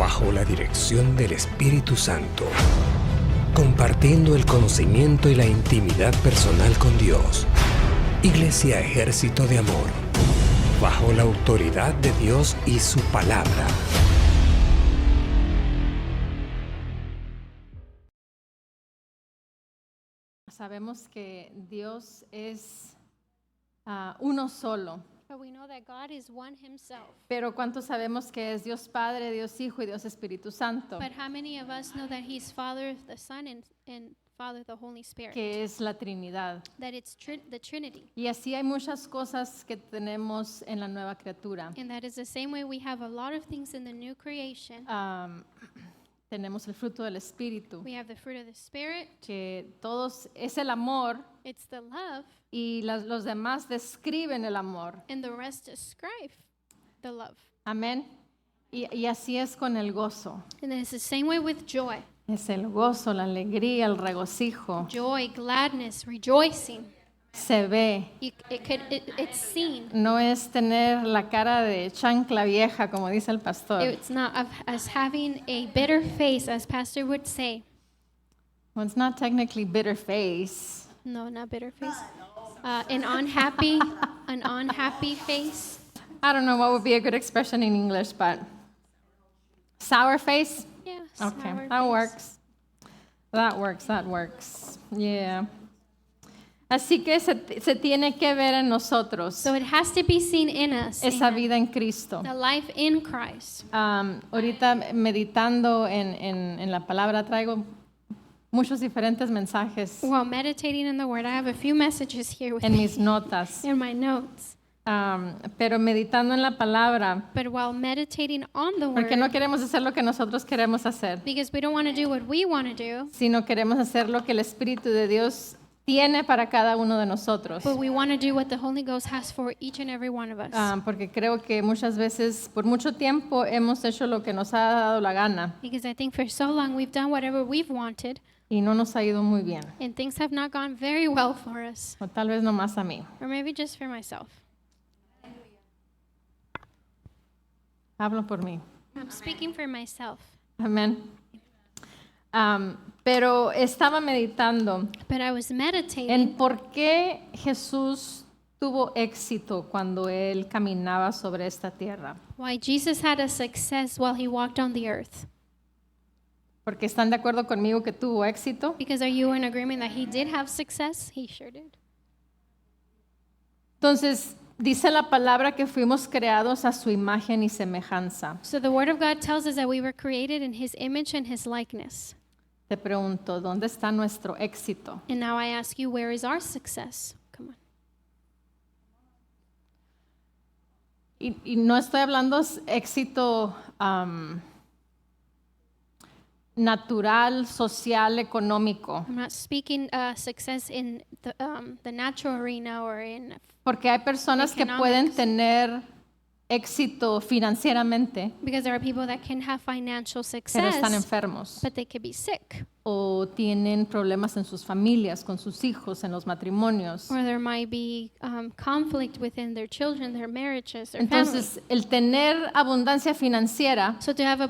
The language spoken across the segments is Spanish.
bajo la dirección del Espíritu Santo, compartiendo el conocimiento y la intimidad personal con Dios. Iglesia Ejército de Amor, bajo la autoridad de Dios y su palabra. Sabemos que Dios es uno solo. But we know that God is one himself. Pero ¿cuántos sabemos que es Dios Padre, Dios Hijo y Dios Espíritu Santo? But how many of us know that he's Father, the Son, and Father, the Holy Spirit? Que es la Trinidad. That it's the Trinity. Y así hay muchas cosas que tenemos en la nueva criatura. And that is the same way we have a lot of things in the new creation. Tenemos el fruto del Espíritu, We have the fruit of the Spirit. que todos es el amor It's the love, y los demás describen el amor. and the rest describe the love. Amén. Y así es con el gozo. And then it's the same way with joy. Es el gozo, la alegría, el regocijo. Joy, gladness, rejoicing. Se ve. It's seen. No es tener la cara de chancla vieja, como dice el pastor. It's not of us having a bitter face, as Pastor would say. Well, it's not technically bitter face. No, not bitter face. An unhappy face. I don't know what would be a good expression in English, but sour face? Yeah. Okay, sour that face. works. That works. Yeah. Así que se tiene que ver en nosotros So it has to be seen in us. esa Amen. vida en Cristo. The life in Christ. Ahorita meditando en la palabra traigo muchos diferentes mensajes While meditating in the Word, I have a few messages here with en me mis notas, in my notes. pero meditando en la palabra, But while meditating on the porque Word, no queremos hacer lo que nosotros queremos hacer, because we don't want to do what we want to do, sino queremos hacer lo que el Espíritu de Dios tiene para cada uno de nosotros. but we want to do what the Holy Ghost has for each and every one of us. Porque creo que muchas veces, por mucho tiempo, hemos hecho lo que nos ha dado la gana Because I think for so long we've done whatever we've wanted, y no nos ha ido muy bien, and things have not gone very well for us, o tal vez nomás a mí. or maybe just for myself. Hablo por mí. I'm speaking for myself. Amén. Pero estaba meditando But I was meditating en por qué Jesús tuvo éxito cuando Él caminaba sobre esta tierra. why Jesus had a success while he walked on the earth. Porque están de acuerdo conmigo que tuvo éxito. Because are you in agreement that he did have success? He sure did. Entonces, dice la palabra que fuimos creados a su imagen y semejanza. So the Word of God tells us that we were created in his image and his likeness. Te pregunto, ¿dónde está nuestro éxito? And now I ask you, where is our success? Come on. Y no estoy hablando éxito natural, social, económico. I'm not speaking success in the natural arena or in, Porque hay personas que pueden Economics. tener éxito financieramente, because there are people that can have financial pero están success, enfermos. but they could be sick. O tienen problemas en sus familias, con sus hijos, en los matrimonios. Or there might be conflict within their children, their marriages, their family. Entonces, el tener abundancia financiera So to have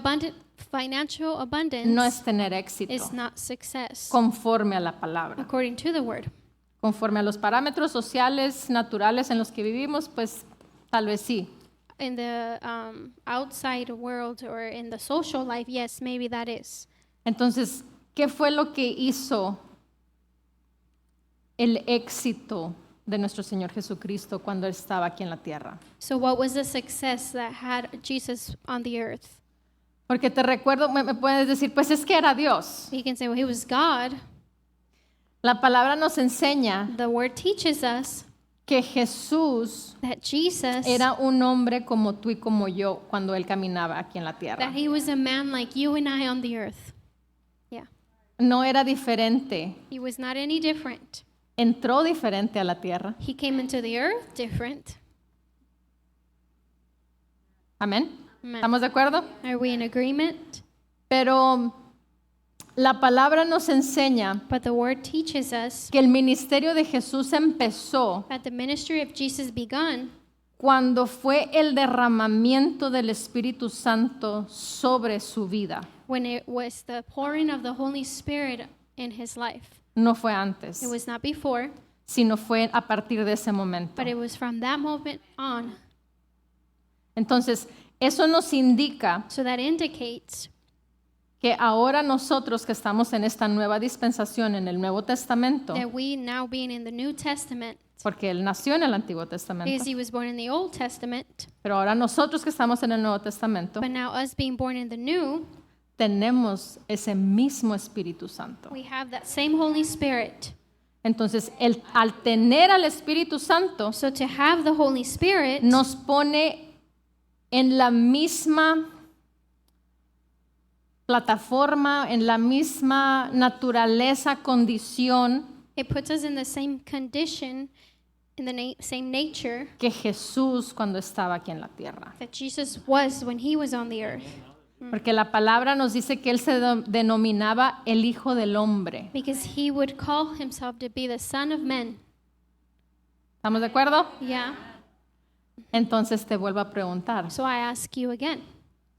financial abundance no es tener éxito, is not success, conforme a la palabra. according to the Word. Conforme a los parámetros sociales, naturales en los que vivimos, pues tal vez sí. In the outside world or in the social life, yes, maybe that is. Entonces, ¿qué fue lo que hizo el éxito de nuestro Señor Jesucristo cuando Él estaba aquí en la tierra? So what was the success that had Jesus on the earth? Porque te recuerdo, me puedes decir, pues es que era Dios. You can say, well, he was God. La palabra nos enseña The Word teaches us que Jesús that Jesus, era un hombre como tú y como yo cuando Él caminaba aquí en la that tierra. he was a man like you and I on the earth. Yeah, No era diferente. he was not any different. Entró diferente a la tierra. He came into the earth different. Amén. Amen. ¿Estamos de acuerdo? Are we in agreement? Pero la palabra nos enseña But the Word teaches us que el ministerio de Jesús empezó that the ministry of Jesus begun cuando fue el derramamiento del Espíritu Santo sobre su vida. when it was the pouring of the Holy Spirit in his life. No fue antes, It was not before, sino fue a partir de ese momento. but it was from that moment on. Entonces, eso nos indica So that indicates que ahora nosotros que estamos en esta nueva dispensación, en el Nuevo Testamento, that we now being in the New Testament, porque Él nació en el Antiguo Testamento, because he was born in the Old Testament, pero ahora nosotros que estamos en el Nuevo Testamento, but now us being born in the New, tenemos ese mismo Espíritu Santo. we have that same Holy Spirit. Entonces, al tener al Espíritu Santo, So to have the Holy Spirit nos pone en la misma plataforma, en la misma naturaleza, condición it puts us in the same condition, in the same nature que Jesús cuando estaba aquí en la tierra. that Jesus was when he was on the earth. Porque la palabra nos dice que Él se denominaba el Hijo del Hombre. Because he would call himself to be the Son of Men. ¿Estamos de acuerdo? Yeah. Entonces te vuelvo a preguntar, So I ask you again,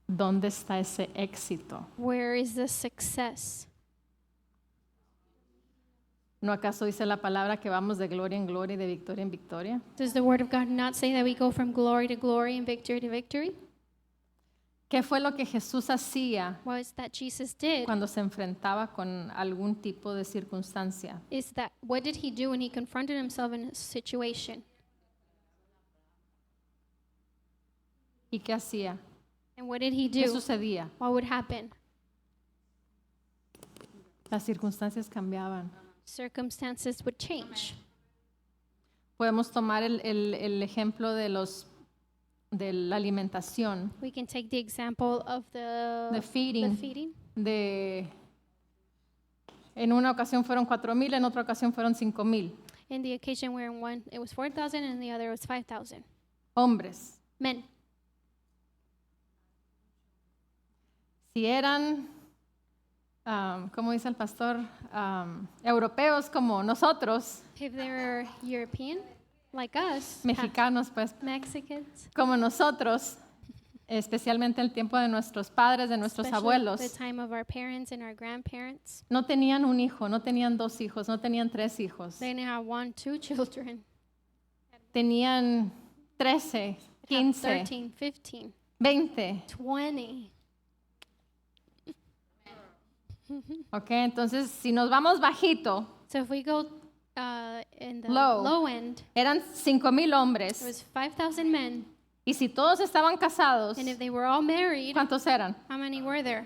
¿dónde está ese éxito? where is the success? ¿No acaso dice la palabra que vamos de gloria en gloria y de victoria en victoria? Does the Word of God not say that we go from glory to glory and victory to victory? ¿Qué fue lo que Jesús hacía What is that Jesus did? cuando se enfrentaba con algún tipo de circunstancia? Is that what did he do when he confronted himself in a situation? ¿Y qué hacía? And what did he ¿Qué do? sucedía? What would happen? Las circunstancias cambiaban. Circumstances would change. Podemos tomar el ejemplo de la alimentación, We can take the example of the feeding. the feeding. En una ocasión fueron 4,000, en otra ocasión fueron 5,000 In the occasion where in one it was 4,000 and the other was 5,000 hombres. men. Si eran, como dice el pastor, europeos como nosotros, If they were European, like us, mexicanos pues, Mexicans, como nosotros, especialmente en el tiempo de nuestros padres, de nuestros especially abuelos, the time of our parents and our grandparents, no tenían un hijo, no tenían 2 hijos, no tenían 3 hijos. they didn't have 1, 2 children. Tenían 13, They had 15, 13, 15, 20. 20. Ok, entonces si nos vamos bajito, So if we go in the Low. low end, eran 5,000 it hombres. was 5,000 men. Y si todos estaban casados, And if they were all married, ¿cuántos eran? how many were there?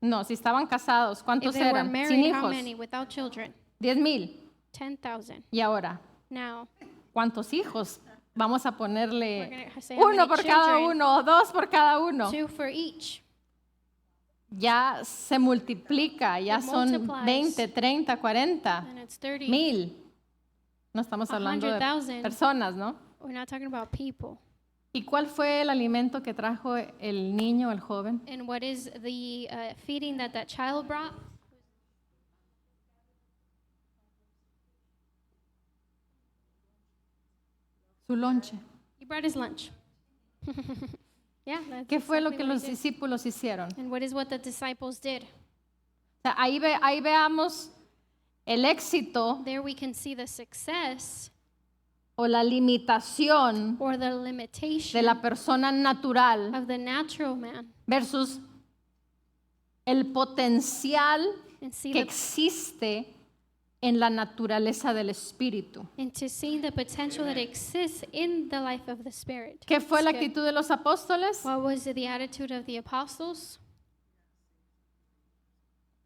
No, si estaban casados, If ¿cuántos they were eran? Sin married, how hijos. many? Without children? 10,000. 10,000. Y ahora, Now, ¿cuántos hijos? Vamos a we're ponerle going to say how uno many por cada children. uno o 2 por cada uno. 2 for each. Ya se multiplica, ya It son multiplies. 20, 30, 40, And it's 30. 1,000. No estamos hablando de 100,000. personas, ¿no? We're not talking about people. ¿Y cuál fue el alimento que trajo el niño, el joven? And what is the feeding that that child brought? Su lonche. He brought his lunch. Yeah, that's ¿Qué fue lo exactly que what los he did. discípulos hicieron? And what is what the disciples did? O sea, ahí veamos el éxito There we can see the success o la limitación or the de limitation la persona natural of the natural man, versus el potencial and see que the, existe en la naturaleza del espíritu. and to see the potential that exists in the life of the Spirit. ¿Qué fue la It's good. actitud de los apóstoles? What was the attitude of the apostles?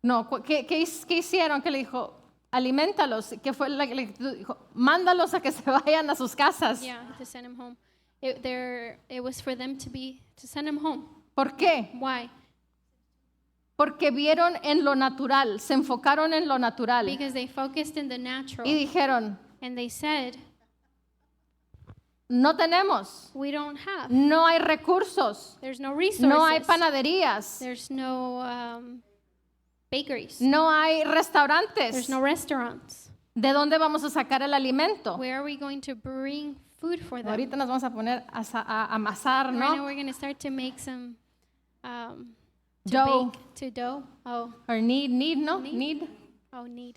No, ¿qué hicieron? ¿Qué le dijo? Aliméntalos. ¿Qué fue la actitud? Dijo, mándalos a que se vayan a sus casas. Yeah, to send him home. It was for them to send him home. ¿Por qué? Why? Porque vieron en lo natural, se enfocaron en lo natural Because they focused in the natural. y dijeron, And they said, no tenemos, we don't have. no hay recursos, There's no resources. no hay panaderías, There's no bakeries. no hay restaurantes. There's no restaurants. ¿de dónde vamos a sacar el alimento? Where are we going to bring food for them? Ahorita nos vamos a poner a amasar, Right now ¿no? we're going to start to make some to Dough. bake, to dough. Oh, Or need, ¿no? Need. Need. oh, need.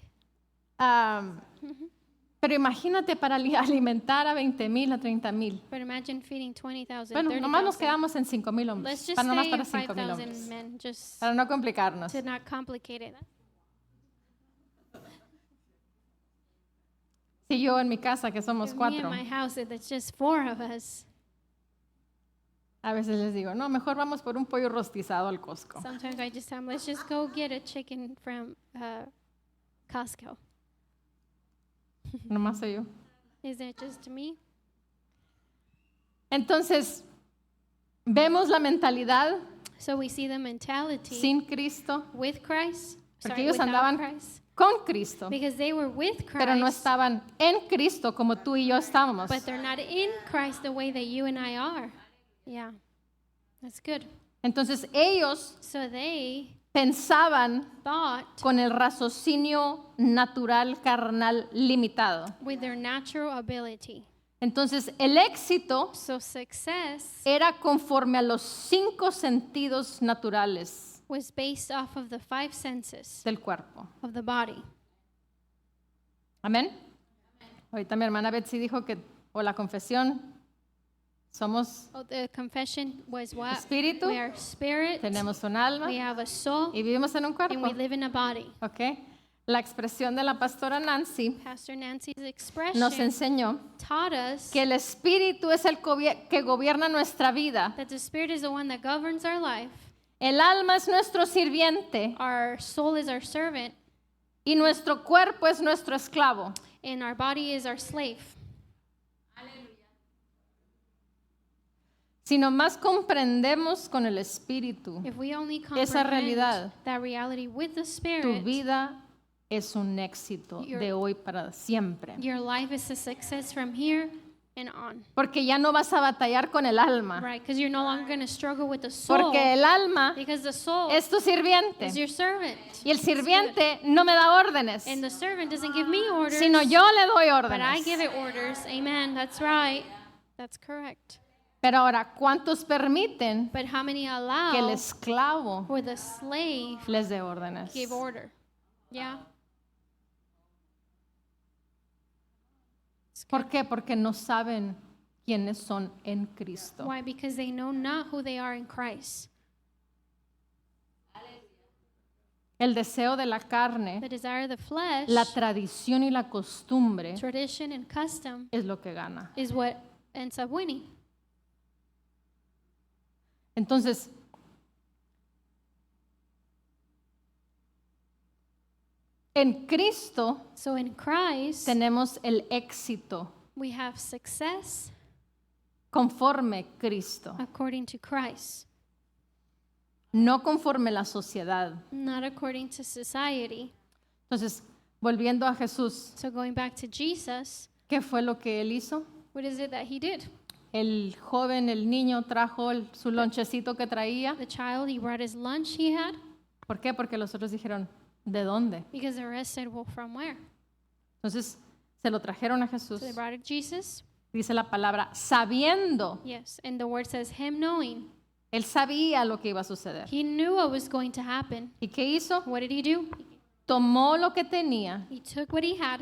Pero imagínate para alimentar a 20,000, a 30,000. But imagine feeding 20,000, Bueno, nomás nos 30,000. quedamos en 5,000 hombres. Let's just Para nomás stay para in 5,000 5,000 hombres. men, just Para no complicarnos. to not complicate it. Si yo en mi casa, que somos Me and 4, my house, it's just 4 of us. a veces les digo, no, mejor vamos por un pollo rostizado al Costco. Sometimes I just tell them, let's just go get a chicken from Costco. Nomás soy yo. Is it just me? Entonces, vemos la mentalidad So we see the mentality sin Cristo, with Christ, porque sorry, ellos without andaban Christ, con Cristo, because they were with pero no Christ, estaban en Cristo como tú y yo estábamos. but they're not in Christ the way that you and I are. Yeah, that's good. Entonces, ellos So they pensaban thought con el raciocinio natural, carnal, limitado. with their natural ability. Entonces, el éxito So success era conforme a los 5 sentidos naturales was based off of the 5 senses del cuerpo. of the body. Amén. Ahorita mi hermana Betsy dijo que, o la confesión, somos Oh, the confession was what? espíritu, We are spirit, tenemos un alma we have a soul, y vivimos en un and cuerpo. we live in a body. ¿Ok? La expresión de la pastora Nancy Pastor Nancy's expression nos enseñó taught us que el espíritu es el que gobierna nuestra vida. that the spirit is the one that governs our life, El alma es nuestro sirviente our soul is our servant, y nuestro cuerpo es nuestro esclavo. and our body is our slave. Si nomás comprendemos con el espíritu, If we only esa comprehend realidad, that reality with the tu spirit, vida es un éxito de hoy para siempre. your life is a success from here and on. Porque ya no vas a batallar con el alma. Right? Because you're no longer going to struggle with the soul, Porque el alma because the soul es tu sirviente. is your servant. Y el sirviente no me da órdenes, And the servant doesn't give me orders, sino yo le doy but I órdenes. give it orders. Amen. That's right. That's correct. Pero ahora, ¿cuántos permiten But how many que el allow esclavo for the slave les dé órdenes? give order? Yeah. ¿Por qué? Porque no saben quiénes son en Cristo. Why? Because they know not who they are in Christ. El deseo de la carne, The desire of the flesh, la tradición y la costumbre tradition, and custom es lo que gana. is what ends up winning. Entonces, en Cristo So in Christ, tenemos el éxito we have success conforme Cristo, according to Christ, no conforme la sociedad. not according to society. Entonces, volviendo a Jesús, So going back to Jesus, ¿qué fue lo que él hizo? what is it that he did? El joven, el niño trajo su lonchecito que traía. The child, he brought his lunch he had, ¿Por qué? Porque los otros dijeron, ¿de dónde? because the rest said, well, from where? Entonces, se lo trajeron a Jesús. So they brought it to Jesus. Dice la palabra, sabiendo. Yes, and the word says him knowing. Él sabía lo que iba a suceder. He knew what was going to happen. ¿Y qué hizo? What did he do? Tomó lo que tenía. He took what he had.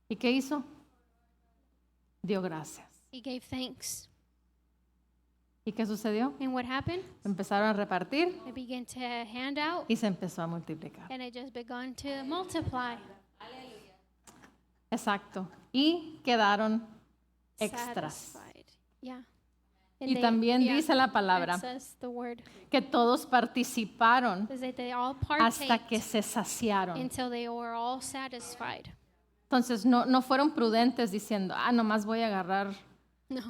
¿Y qué hizo? Dio gracias. He gave thanks. ¿Y qué sucedió? And what happened? Empezaron a repartir It began to hand out, y se empezó a multiplicar. and it just began to multiply. Exacto. Y quedaron extras. Satisfied. Yeah. Y también dice la it palabra says the word, que todos participaron is that they all hasta que partake se saciaron. until they were all satisfied. Entonces no fueron prudentes diciendo, nomás voy a agarrar No.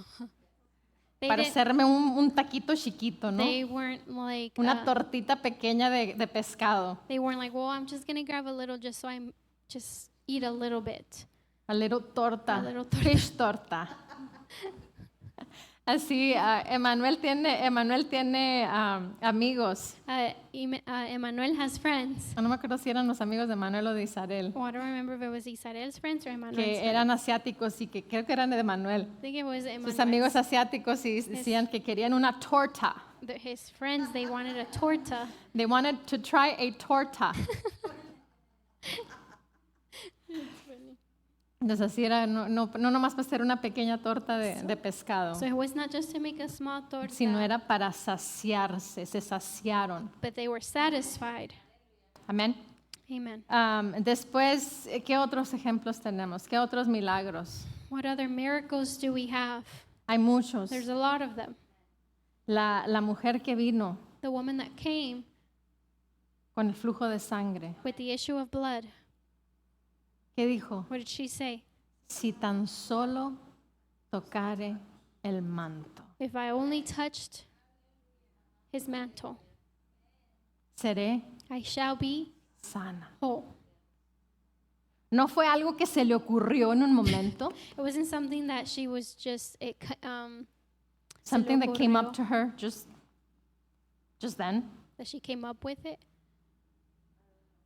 They para didn't, hacerme un taquito chiquito, ¿no? they weren't like, Una tortita pequeña de pescado. they weren't like, well, I'm just going to grab a little just so I'm just eat a little bit. A little torta. A little torta. Fish torta. Así, Emanuel tiene amigos. Emmanuel has friends. No me acuerdo si eran los amigos de Emanuel o de Isabel, Oh, I don't remember if it was Isabel's friends or Emmanuel's que friends. eran asiáticos y que creo que eran de Emanuel. I think it was Sus amigos Emmanuel's. asiáticos y decían que querían una torta. His friends, they wanted a torta. They wanted to try a torta. Entonces así era, no nomás para hacer una pequeña torta de pescado, So it was not just to make a small torta, sino era para saciarse, se saciaron. but they were satisfied. Amén. Amen. Después, ¿qué otros ejemplos tenemos? ¿Qué otros milagros? What other miracles do we have? Hay muchos. There's a lot of them. La mujer que vino The woman that came con el flujo de sangre, with the issue of blood, ¿qué dijo? what did she say? Si tan solo tocare el manto, If I only touched his mantle, seré I shall be sana. whole. No fue algo que se le ocurrió en un momento, It wasn't something that she was just, something that came ocurrió. up to her just then. that she came up with it.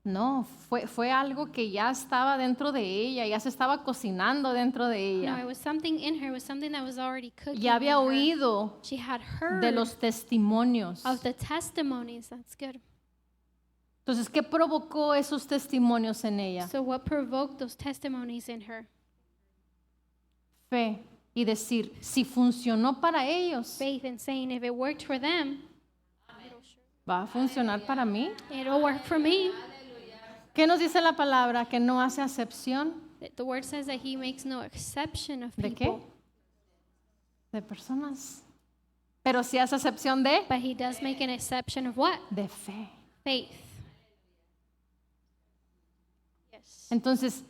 No, fue algo que ya estaba dentro de ella, ya se estaba cocinando dentro de No, it ella. was something in her. It was something that was already cooking Ya había in her. oído She had heard de los testimonios. of the testimonies. That's good. Entonces, ¿qué provocó esos testimonios en ella? So what provoked those testimonies in her? Fe y decir, si funcionó para ellos, Faith in saying, if it worked for them, va a funcionar para mí. it'll work for me. ¿Qué nos dice la palabra? Que no hace acepción The word says that he makes no exception of ¿de qué? people, De personas. Pero sí hace acepción but he does make an exception of what? de fe. Faith. Yes. Entonces,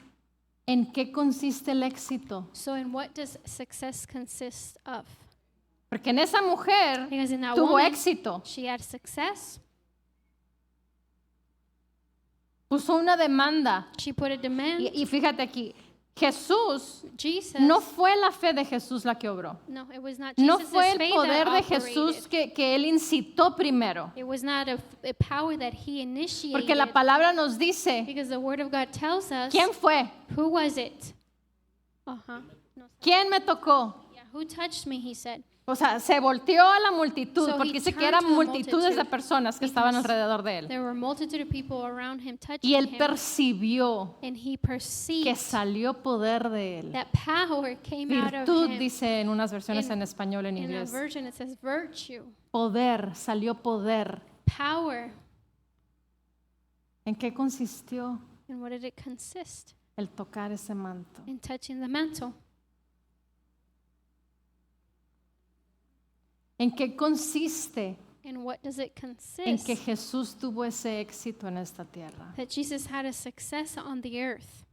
¿en qué consiste el éxito? So in what does success consist of? Porque en esa mujer Because in that tuvo woman, éxito. she had success. Puso una demanda. She put a demand. Y fíjate aquí, Jesús, Jesus. no fue la fe de Jesús la que obró. No, it was not No Jesus' fue el faith poder that de operated. Jesús que él incitó primero. It was not a power that he initiated. Porque la palabra nos dice, Because the word of God tells us. ¿quién fue? Who was it? Uh-huh. No, ¿Quién me tocó? yeah, who touched me, he said. O sea, se volteó a la multitud, So he porque dice que turned eran to the multitudes de multitude personas que estaban because alrededor de él. There were a multitude of people around him touching Y él him. percibió And he que perceived salió poder de él. that power came out of Virtud him. dice en unas versiones In- en español, en In a inglés. version it says virtue, Poder, salió poder. power. ¿En qué consistió And what did it consist? el tocar ese manto? In touching the mantle. ¿En qué consiste And what does it en consist? que Jesús tuvo ese éxito en esta tierra? That Jesus had a success on the earth.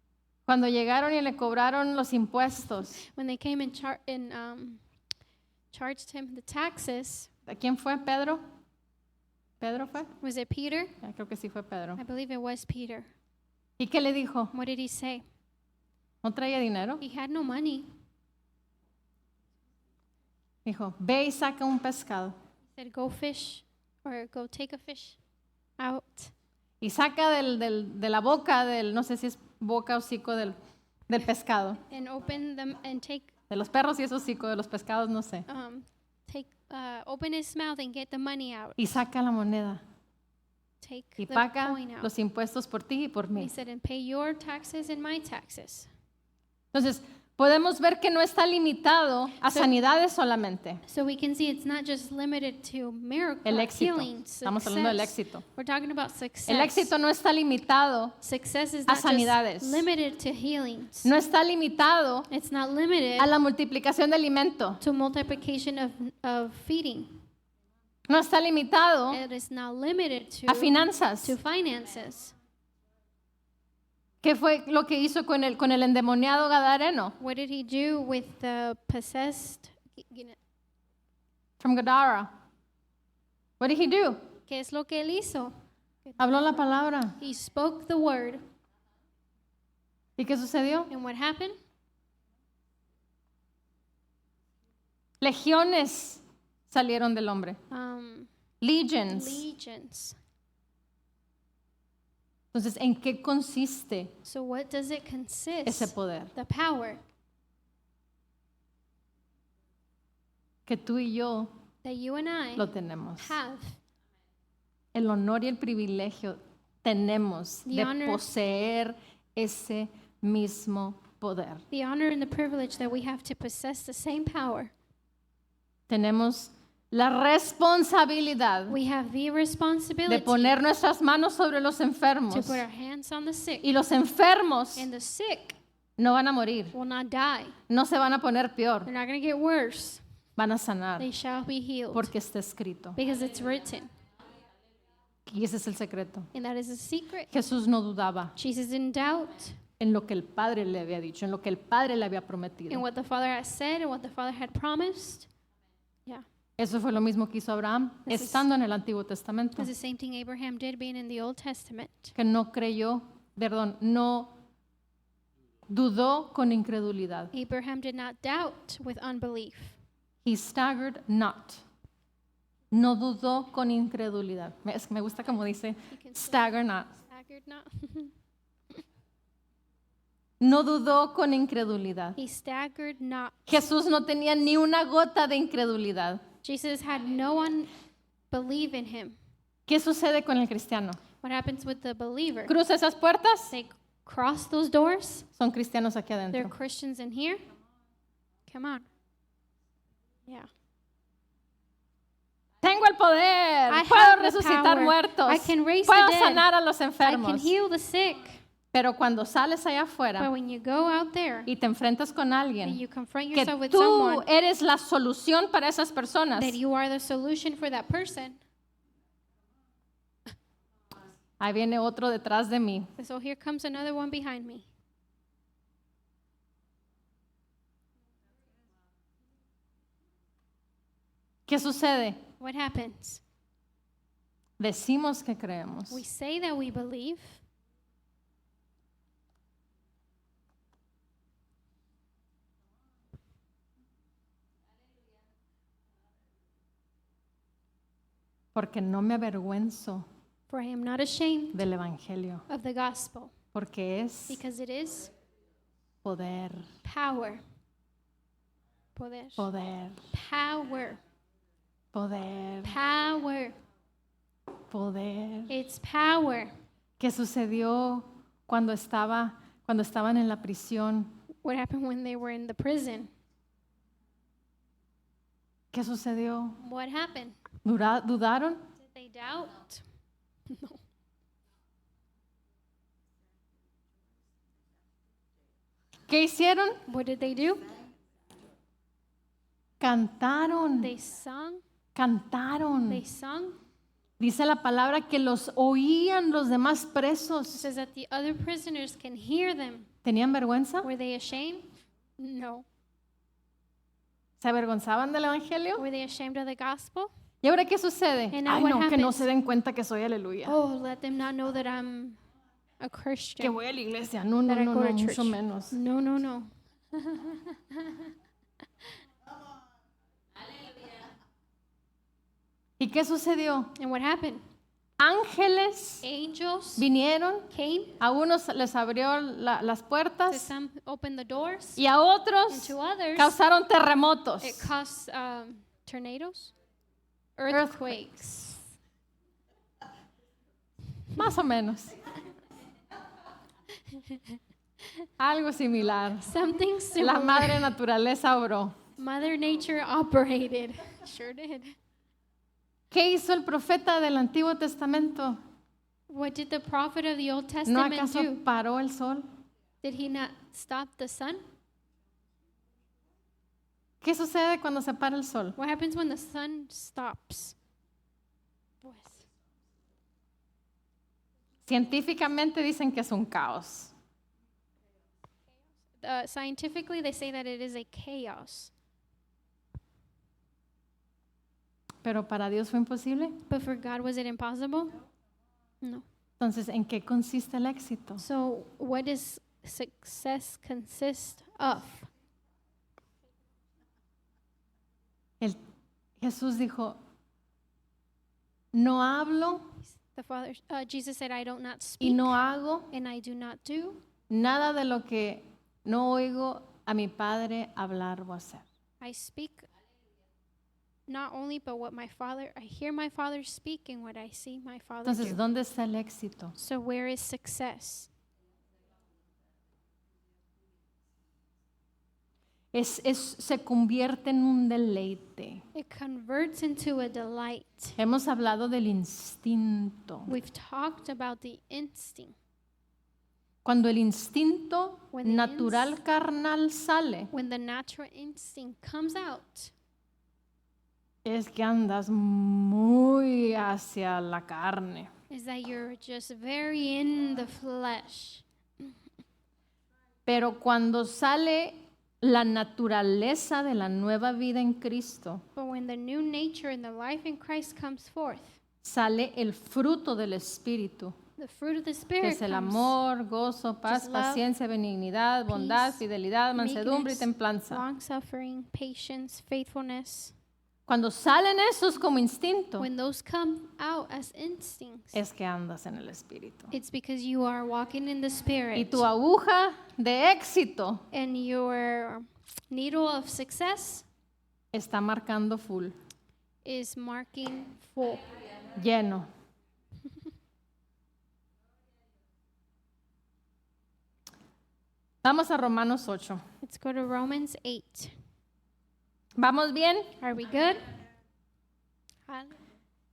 Cuando llegaron y le cobraron los impuestos, When they came and charged him the taxes, ¿a quién fue? ¿Pedro? ¿Pedro fue? was it Peter? Ya, creo que sí fue Pedro. I believe it was Peter. ¿Y qué le dijo? What did he say? ¿No traía dinero? He had no money. Dijo, ve y saca un pescado. He said, go fish or go take a fish out. Y saca de la boca del, no sé si es boca o hocico del pescado. And open them and De los perros y es hocico, de los pescados no sé. open his mouth and get the money out. Y saca la moneda. Take Y the paga coin out. los impuestos por ti y por He mí. said, and pay your taxes and my taxes. Entonces, podemos ver que no está limitado a sanidades solamente. So we can see it's not just limited to miracle El éxito. healing. Estamos hablando del Success. éxito. We're talking about success. El éxito no está limitado, Success is a not sanidades. just limited to healings. no está limitado It's not limited a la multiplicación de alimento. to multiplication of feeding. No está limitado It is not limited a finanzas. to finances. ¿Qué fue lo que hizo con el endemoniado gadareno? What did he do with the possessed? From Gadara. What did he do? ¿Qué es lo que él hizo? Habló la palabra. He spoke the word. ¿Y qué sucedió? And what happened? Legiones salieron del hombre. Legions. Legions. Entonces, ¿en qué consiste So what does it consist? ese poder? The power Que tú y yo that you and I lo tenemos. have. El honor y el privilegio tenemos The de honor- poseer ese mismo poder. The honor and the privilege that we have to possess the same power. Tenemos la responsabilidad We have the de responsibility poner nuestras manos sobre los enfermos. to put our hands on the sick. Y los enfermos And the sick no van a morir, will not die. no se van a poner peor, They're not going to get worse. van a sanar They shall be healed. porque está escrito. Because it's written. Y ese es el secreto. And that is a secret. Jesús no dudaba Jesus didn't doubt en lo que el Padre le había dicho, en lo que el Padre le había in prometido. what the Father had said and what the Father had promised. Yeah. Eso fue lo mismo que hizo Abraham This is- estando en el Antiguo Testamento, It's the same thing Abraham did being in the Old Testament. que no creyó, no dudó con incredulidad. Abraham did not doubt with unbelief. He staggered not. No dudó con incredulidad. Es que me gusta como dice, He can stagger not. staggered not. No dudó con incredulidad. He staggered not. Jesús no tenía ni una gota de incredulidad. Jesus had no one believe in him. ¿Qué sucede con el cristiano? What happens with the believer? Cruza esas puertas, They cross those doors. son cristianos aquí They're adentro. Christians in here. Come on. Yeah. Tengo el poder, I puedo have the resucitar power. muertos, I can raise puedo the dead. sanar a los I enfermos. can heal the sick. Pero cuando sales allá But afuera when you go out there y te enfrentas con and alguien you confront que yourself with tú someone eres la solución para esas personas, that you are the solution for that person, ahí viene otro detrás de mí. so here comes another one behind me. ¿Qué sucede? What happens? Decimos que creemos, We say that we believe, porque no me avergüenzo for I am not ashamed del Evangelio, of the gospel, porque es because it is poder, power. Poder. poder, Power. poder, Power. poder. It's power. ¿Qué sucedió cuando estaban en la prisión? What happened when they were in the prison? ¿Qué sucedió? What happened? ¿Dudaron? Did they doubt? No. ¿Qué hicieron? What did they do? Cantaron, They sung. cantaron. They sung. Dice la palabra que los oían los demás It presos. says that the other prisoners can hear them. ¿Tenían vergüenza? Were they ashamed? No. ¿Se avergonzaban del Evangelio? Were they ashamed of the gospel? ¿Y ahora qué sucede? And now Ay, what no, que no happens? se den cuenta que soy aleluya. Oh, let them not know that I'm a Que Christian. voy a la iglesia. No, no, That I no, go no, to mucho church. menos. No, no, no. ¿Y qué sucedió? And what happened? Ángeles Angels vinieron, came. a unos les abrió las To puertas some opened the doors. y a otros And to others, causaron terremotos. it caused tornadoes, earthquakes. Más o menos. Algo similar. Something La similar. madre naturaleza obró. Mother Nature operated. Sure did. ¿Qué hizo el profeta del Antiguo Testamento? What did the prophet of the Old ¿No Testament acaso do? paró el sol? Did he not stop the sun? ¿Qué sucede cuando se para el sol? What happens when the sun stops? Pues, Científicamente dicen que es un caos. scientifically, they say that it is a chaos. Pero para Dios fue imposible. But for God, was it impossible? No. Entonces, ¿en qué consiste el éxito? So, what does success consist of? Jesús dijo, no hablo Jesus said, I don't not y speak no hago and I do not do nada de lo que no oigo a mi Padre hablar o hacer. I speak not only but what I hear my Father speak and what I see my Father Entonces, do. ¿dónde está el éxito? So where is success? Se convierte en un deleite. It converts into a delight. Hemos hablado del instinto. We've talked about the instinct. Cuando el instinto When the natural carnal sale, When the natural instinct comes out, es que andas muy hacia la carne. is that you're just very in the flesh. Pero cuando sale la naturaleza de la nueva vida en Cristo, But when the new nature in the life in Christ comes forth, sale el fruto del Espíritu, the fruit of the que Spirit es el comes. amor, gozo, paz, Just love, paciencia, benignidad, bondad, peace, fidelidad, mansedumbre y meekness, templanza. long-suffering, patience, faithfulness. Cuando salen esos como instinto, When those come out as instincts, es que andas en el Espíritu. it's because you are walking in the Y Spirit. tu aguja de éxito And your needle of success está marcando full, is marking full. lleno. Vamos a Romanos 8. Let's go to Romans 8. ¿Vamos bien? Are we good?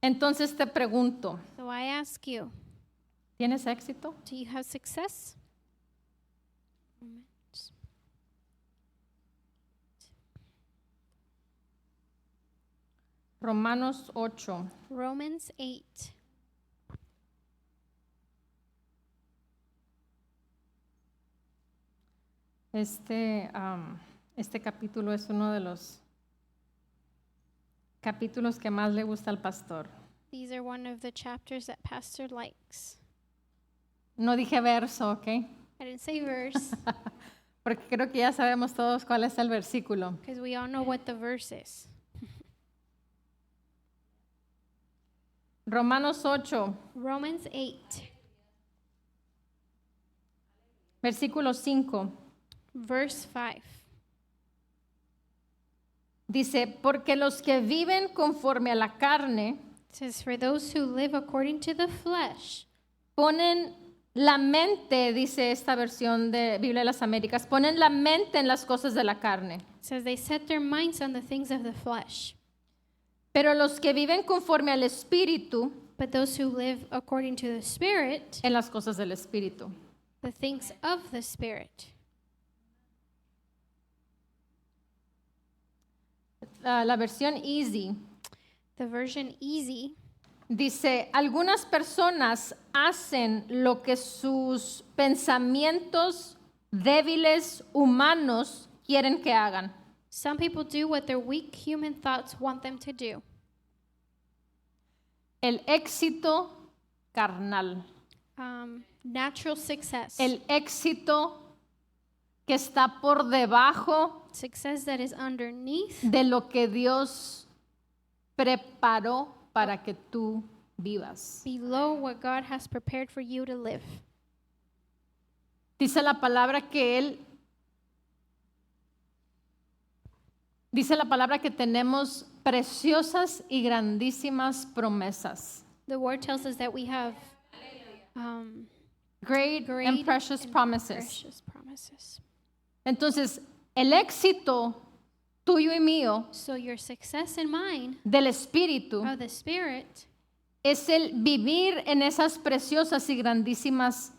Entonces te pregunto, So I ask you, ¿tienes éxito? do you have success? Romans. Romanos 8. Romans 8. Este capítulo es uno de los capítulos que más le gusta al pastor. These are one of the chapters that Pastor likes. No dije verso, ¿ok? I didn't say verse Porque creo que ya sabemos todos cuál es el versículo. because we all know what the verse is. Romanos 8, Romans 8, versículo 5. verse 5. Dice, porque los que viven conforme a la carne It says, for those who live according to the flesh, ponen la mente, dice esta versión de Biblia de las Américas, ponen la mente en las cosas de la carne. it says they set their minds on the things of the flesh. Pero los que viven conforme al Espíritu, But those who live according to the Spirit, en las cosas del Espíritu. the things of the Spirit. La versión Easy The version easy dice, algunas personas hacen lo que sus pensamientos débiles humanos quieren que hagan. Some people do what their weak human thoughts want them to do. El éxito carnal, Natural success. el éxito que está por debajo Success that is underneath de lo que Dios preparó para que tú vivas. below what God has prepared for you to live. Dice la palabra que tenemos preciosas y grandísimas promesas. The word tells us that we have Great, great and precious and promises. precious promises. Entonces, el éxito tuyo y mío So your success and mine del Espíritu of the Spirit es el vivir en esas preciosas y grandísimas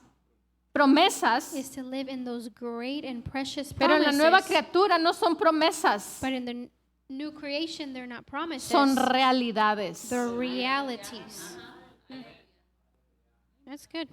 promesas, is to live in those great and precious pero en la promises. nueva criatura no son promesas, But in the new creation, they're not promises. son realidades. They're realities. That's good.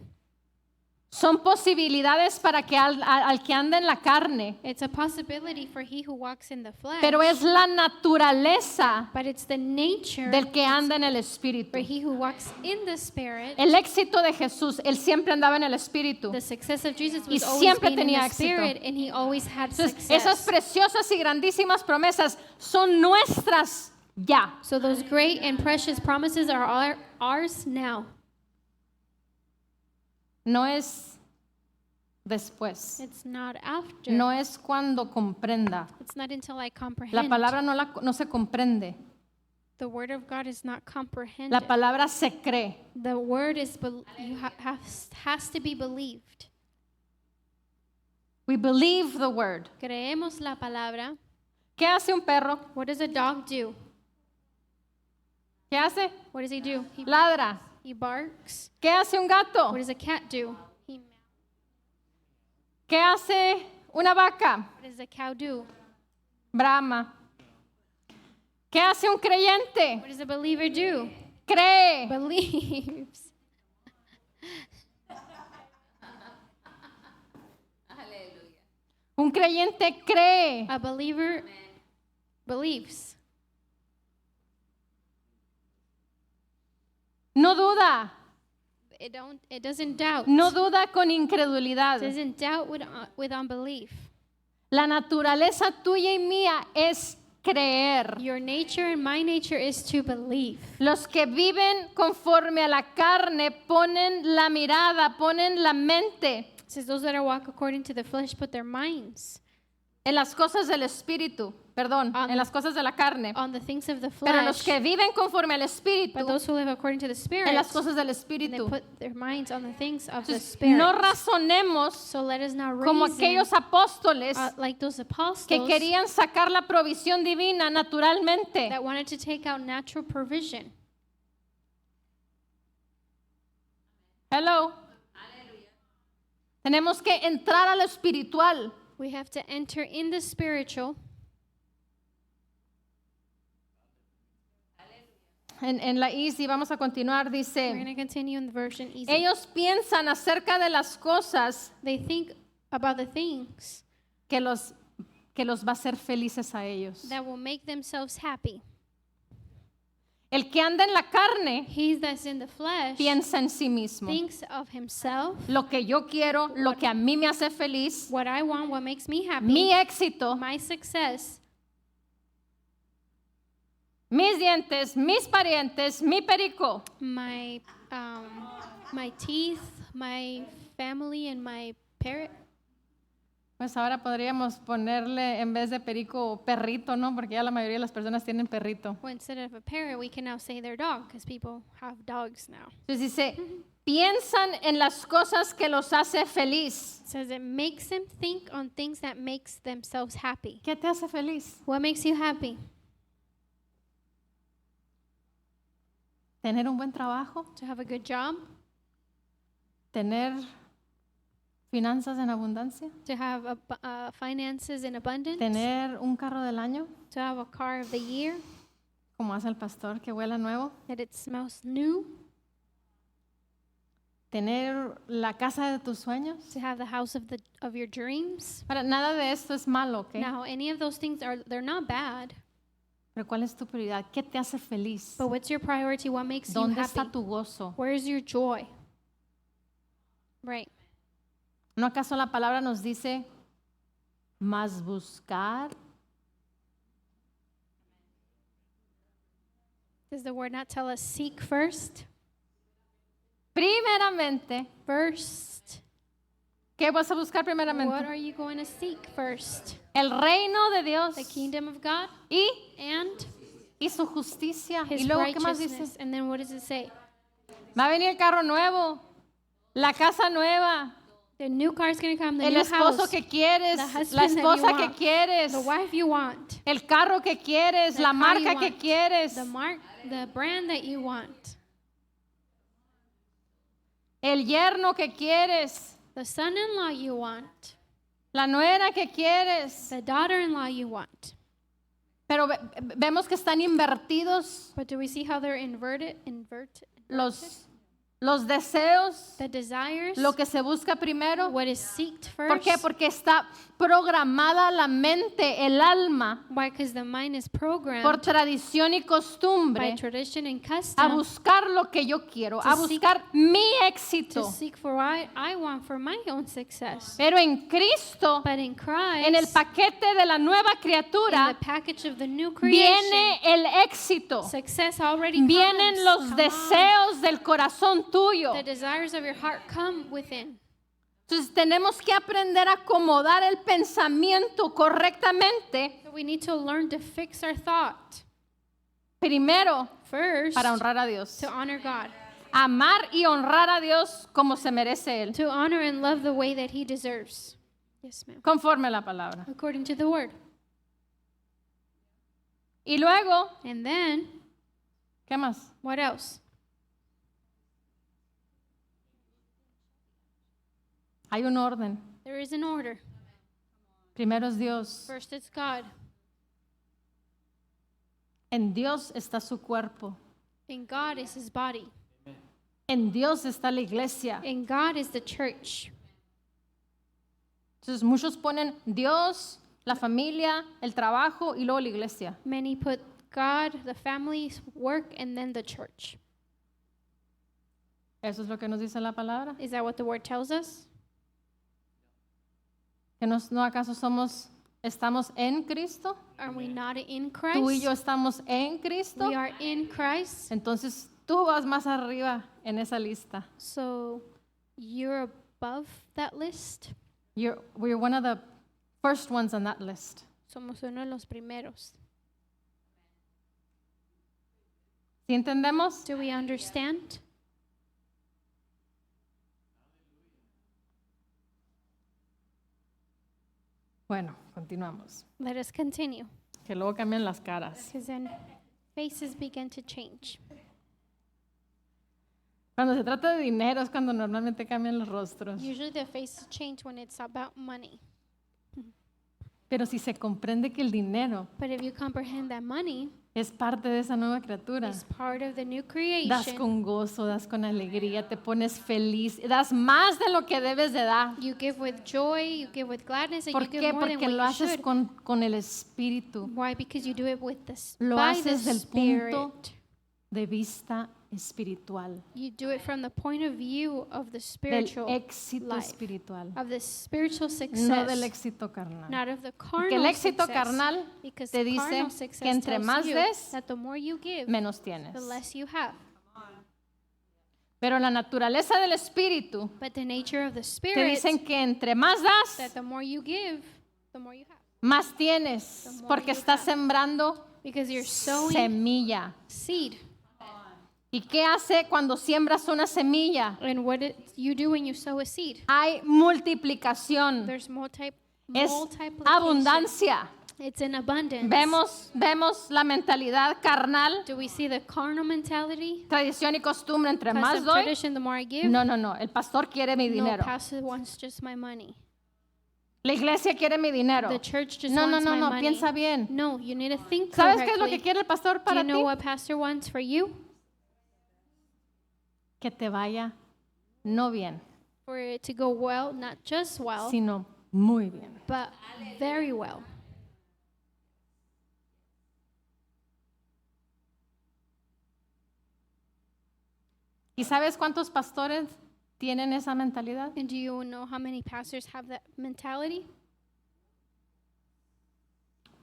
Son posibilidades para que al que anda en la carne, It's a possibility for he who walks in the flesh. pero es la naturaleza But it's the nature del que anda en el Espíritu. for he who walks in the Spirit. El éxito de Jesús, él siempre andaba en el Espíritu. The success of Jesus Y was always siempre being in tenía the éxito. Spirit, and he always had Entonces, esas success. preciosas y grandísimas promesas son nuestras ya. So those great and precious promises are ours now. No es después. It's not after. No es cuando comprenda. It's not until I La comprehend. palabra no se comprende. The word of God is not comprehended. La palabra se cree. The word is has to be believed. We believe the word. Creemos la palabra. ¿Qué hace un perro? What does a dog do? ¿Qué hace? What does he do? Ladra. He barks. ¿Qué hace un gato? What does a cat do? He meows. ¿Qué hace una vaca? What does a cow do? Brama. ¿Qué hace un creyente? What does a believer do? Cree. Believes. Un creyente cree. A believer believes. No duda. It doesn't doubt. No duda con incredulidad. It doesn't doubt with unbelief. La naturaleza tuya y mía es creer. Your nature and my nature is to believe. Los que viven conforme a la carne ponen la mirada, ponen la mente It says those that are walk according to the flesh put their minds en las cosas del espíritu, perdón, en las cosas de la carne. on the things of the Pero los flesh. que viven conforme al espíritu, But those who live according to the spirit, en las cosas del they espíritu. put their minds on the things of the Entonces, spirit. no razonemos So let us not como reason aquellos apóstoles like those apostles que querían sacar la provisión divina naturalmente. that wanted to take out natural provision. Hello. Tenemos que entrar a lo espiritual. We have to enter in the spiritual. En la Easy, vamos a continuar, We're dice, going to continue in the version easy. ellos piensan acerca de las cosas They think about the things que los va a hacer felices a ellos. that will make themselves happy. El que anda en la carne He that's in the flesh piensa en sí mismo. thinks of himself, Lo que yo quiero, lo que a mí me hace feliz, what I want, what makes me happy, mi éxito, my success, mis dientes, mis parientes, mi perico. my teeth, my family, and my parrot. Pues ahora podríamos ponerle en vez de perico perrito, ¿no? Porque ya la mayoría de las personas tienen perrito. Well, instead of a parrot, we can now say their dog because people have dogs now. Entonces dice, piensan en las cosas que los hace feliz. It says it makes them think on things that makes themselves happy. ¿Qué te hace feliz? What makes you happy? Tener un buen trabajo, To have a good job, tener finanzas en abundancia, to have finances in abundance, tener un carro del año, to have a car of the year, como hace el pastor que huela nuevo, that it smells new, tener la casa de tus sueños. to have the house of your dreams. Para nada de esto es malo, ¿ok? Now, any of those things they're not bad, Pero ¿cuál es tu prioridad? ¿Qué te hace feliz? but what's your priority? What makes you ¿Dónde happy? está tu gozo? Where's your joy? Right. ¿No acaso la palabra nos dice más buscar? Does the word not tell us seek first? Primeramente, First. ¿qué vas a buscar What primeramente? are you going to seek first? El reino de Dios The kingdom of God y and su justicia. his Y luego, ¿qué más dice? righteousness. And then what does it say? Va a venir el carro nuevo, la casa nueva, The new car is going to come, the el new esposo house, que quieres, the husband la that you esposa que want, quieres, the wife you want, el carro que quieres, the la car marca you que want, quieres, the brand that you want, el yerno que quieres, the son-in-law you want, la nuera que quieres. the daughter-in-law you want. Pero vemos que están invertidos But do we see how they're inverted? los los deseos, the desires, lo que se busca primero. what is seeked first. ¿Por qué? Porque está programada la mente, el alma, Why? Because the mind is por programmed tradición y by costumbre tradition and a custom buscar lo que yo quiero, a To seek- buscar mi to éxito. seek for what I want for my own success. Pero en Cristo, But in Christ, en el paquete de la nueva in the criatura, package of the new creation, viene el éxito. success already Vienen comes. los Come on. deseos del corazón tuyo. The desires of your heart come within. Entonces tenemos que aprender a acomodar el pensamiento correctamente, So we need to learn to fix our thought primero first para honrar a Dios. to honor God, Amar y honrar a Dios como se merece Él, to honor and love the way that He deserves. Yes, ma'am. conforme a la palabra. According to the Word. Y luego, And then, ¿qué más? what else? Hay un orden. There is an order. Primero es Dios. First, it's God. En Dios está su cuerpo. And God is His body. En Dios está la iglesia. And God is the church. Entonces muchos ponen Dios, la familia, el trabajo y luego la iglesia. Many put God, the family's work, and then the church. Eso es lo que nos dice la palabra. Is that what the Word tells us? Que no acaso estamos en Cristo. Are we not in Tú y yo Christ? estamos en Cristo. We are in Christ. Entonces tú vas más arriba en esa lista. So you're above that list. We're one of the first ones on that list. Somos uno de los primeros. ¿Sí entendemos? Do we understand? Bueno, continuamos. Let us continue, Que luego cambian las caras. because then faces begin to change. Cuando se trata de dinero es cuando normalmente cambian los rostros. Usually the faces change when it's about money. Pero si se comprende que el dinero But if you comprehend that money es parte de esa nueva criatura, is part of the new das creation, con gozo, das con alegría, te pones feliz, das más de lo que debes de dar. you give with joy, you give with gladness, and ¿Por you qué? give more than Porque lo what you haces should. con el espíritu. Why? Because you do it with Lo by the haces del Spirit. punto de vista espiritual, You do it from the point of view of the del spiritual éxito life, espiritual, of the spiritual no success, del éxito carnal. not of the Porque el carnal éxito success. carnal Because te the dice carnal que success entre tells más you des, that the more you give, menos tienes. the less you have. Pero la naturaleza del espíritu But the nature of the te spirit, dicen que entre más das, that the more you give, the more you have. más tienes, porque estás sembrando Because you're sowing semilla. seed. ¿Y qué hace cuando siembras una semilla? And what you do when you sow a seed, Hay multiplicación, there's es multiplication. abundancia. It's in abundance. Vemos la mentalidad carnal, Do we see the carnal mentality? tradición y costumbre, entre más Custom doy. tradition, the more I give. No, el pastor quiere mi No, dinero. pastor wants just my money. La iglesia quiere mi dinero. The church just No, wants my no, money. piensa bien. No, you need to think ¿Sabes correctly. qué es lo que quiere el pastor Do para you know ti? what pastor wants for you? Que te vaya no bien, For it to go well, not just well, sino muy bien. but very well. ¿Y sabes cuántos pastores tienen esa mentalidad? And do you know how many pastors have that mentality?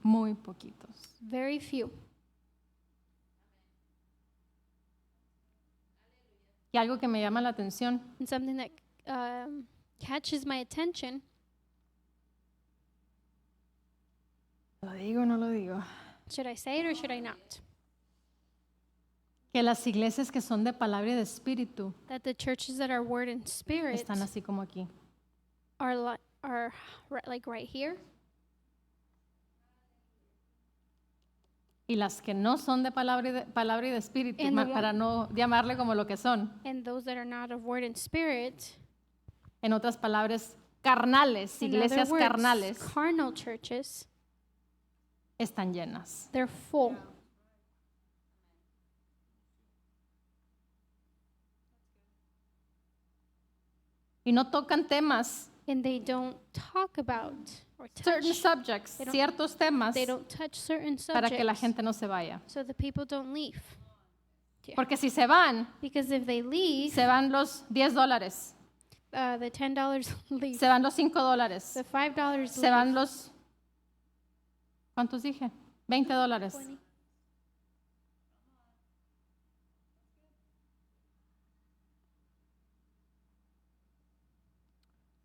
Muy poquitos. Very few. Y algo que me llama la atención, And something that catches my attention, ¿lo digo o no lo digo? should I say it or should I not? Que las iglesias que son de palabra y de espíritu That the churches that are word and spirit están así como aquí. are like right here, Y las que no son de palabra y de espíritu, And the para no llamarle como lo que son, and those that are not of word and spirit, en otras palabras, carnales, in iglesias other words, carnales, carnal churches, están llenas. they're full. y no tocan temas, and they don't talk about or certain touch. subjects, They don't- ciertos temas, They don't touch certain para que la subjects gente no se vaya. so the people don't leave. Porque si se van, Because if they leave, se van los $10, the $10 leave. se van los $5, The $5 se leave. van los, ¿cuántos dije? $20. 20.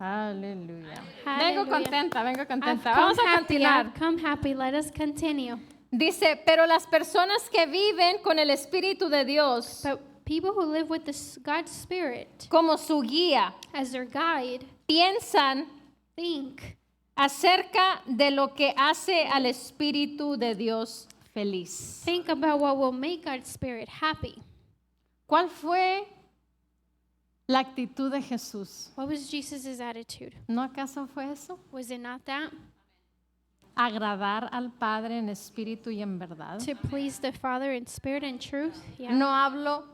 Aleluya. Hallelujah. Vengo I've contenta. come Vamos a happy. continuar. I've come happy. Let us continue. Dice, pero las personas que viven con el Espíritu de Dios But people who live with God's Spirit como su guía, as their guide piensan think acerca de lo que hace al Espíritu de Dios feliz. about what will make God's Spirit happy. ¿Cuál fue la actitud de Jesús? What was Jesus' attitude? ¿No acaso fue eso? Was it not that? Agradar al Padre en espíritu y en verdad. To please the Father in spirit and truth? Yeah. No hablo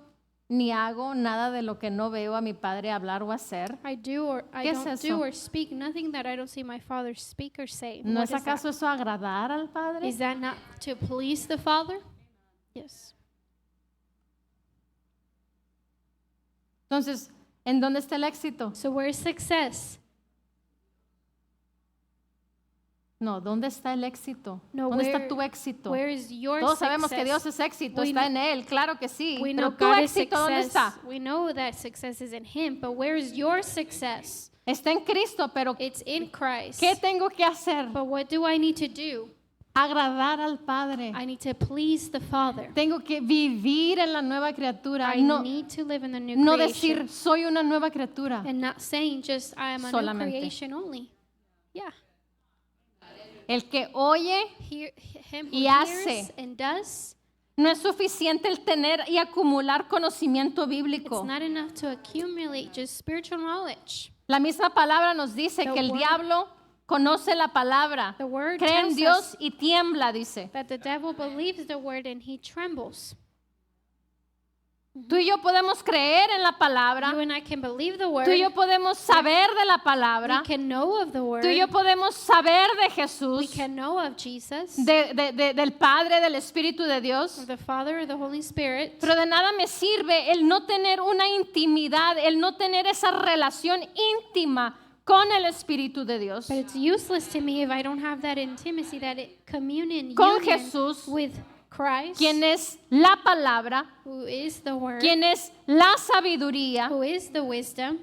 ni hago nada de lo que no veo a mi Padre hablar o hacer. I do or I ¿Qué es don't eso? do or speak nothing that I don't see my Father speak or say. ¿No What es is that? acaso eso agradar al Padre? Is that not to please the Father? Yes. Entonces, ¿en dónde está el éxito? So where's success? No, ¿dónde está el éxito? No, ¿Dónde está where- tu éxito? Where is your Todos success? sabemos que Dios es éxito, We está know- en Él, claro que sí. We Pero know tu God is éxito, ¿dónde está? success. We know that success is in Him, but where is your success? Está en Cristo, pero It's in Christ. ¿qué tengo que hacer? But what do I need to do? Agradar al Padre. I need to please the Father. Tengo que vivir en la nueva criatura. I No, need to live in the new no creation. decir soy una nueva criatura. And not saying just I am a Solamente. new creation only. Yeah. El que oye Him who Y hears hace. and does, no es suficiente el tener y acumular conocimiento it's bíblico. not enough to accumulate just spiritual knowledge. La misma palabra nos dice The que el word- diablo conoce la palabra, The word cree en tells Dios us y tiembla, dice. that the devil believes the word and he trembles. Tú y yo podemos creer en la palabra, You and I can believe the word. tú y yo podemos saber de la We palabra, can know of the word. tú y yo podemos saber de We Jesús, can know of Jesus, del Padre, del Espíritu de Dios. of the Father, or the Holy Spirit. Pero de nada me sirve el no tener una intimidad, el no tener esa relación íntima con el Espíritu de Dios. But it's useless to me if I don't have that intimacy, communion Con union Jesús, with Christ, Quien es la palabra, who is the word, quien es la sabiduría, who is the wisdom,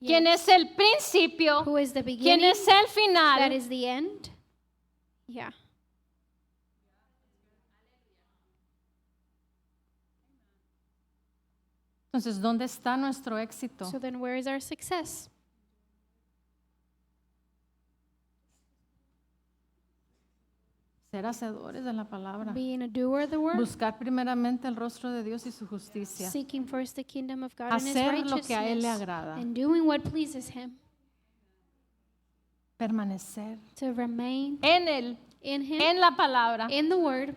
quien es el principio, who is the quien beginning, es el that final. is the end. Yeah. Entonces, ¿dónde está nuestro éxito? So then where is our success? Ser hacedores de la palabra. Being a doer of the word, Buscar primeramente el rostro de Dios y su justicia. seeking first the kingdom of God and his Hacer lo que a Él le righteousness, agrada. and doing what pleases him, Permanecer to remain en Él, in him, en la palabra. in the word.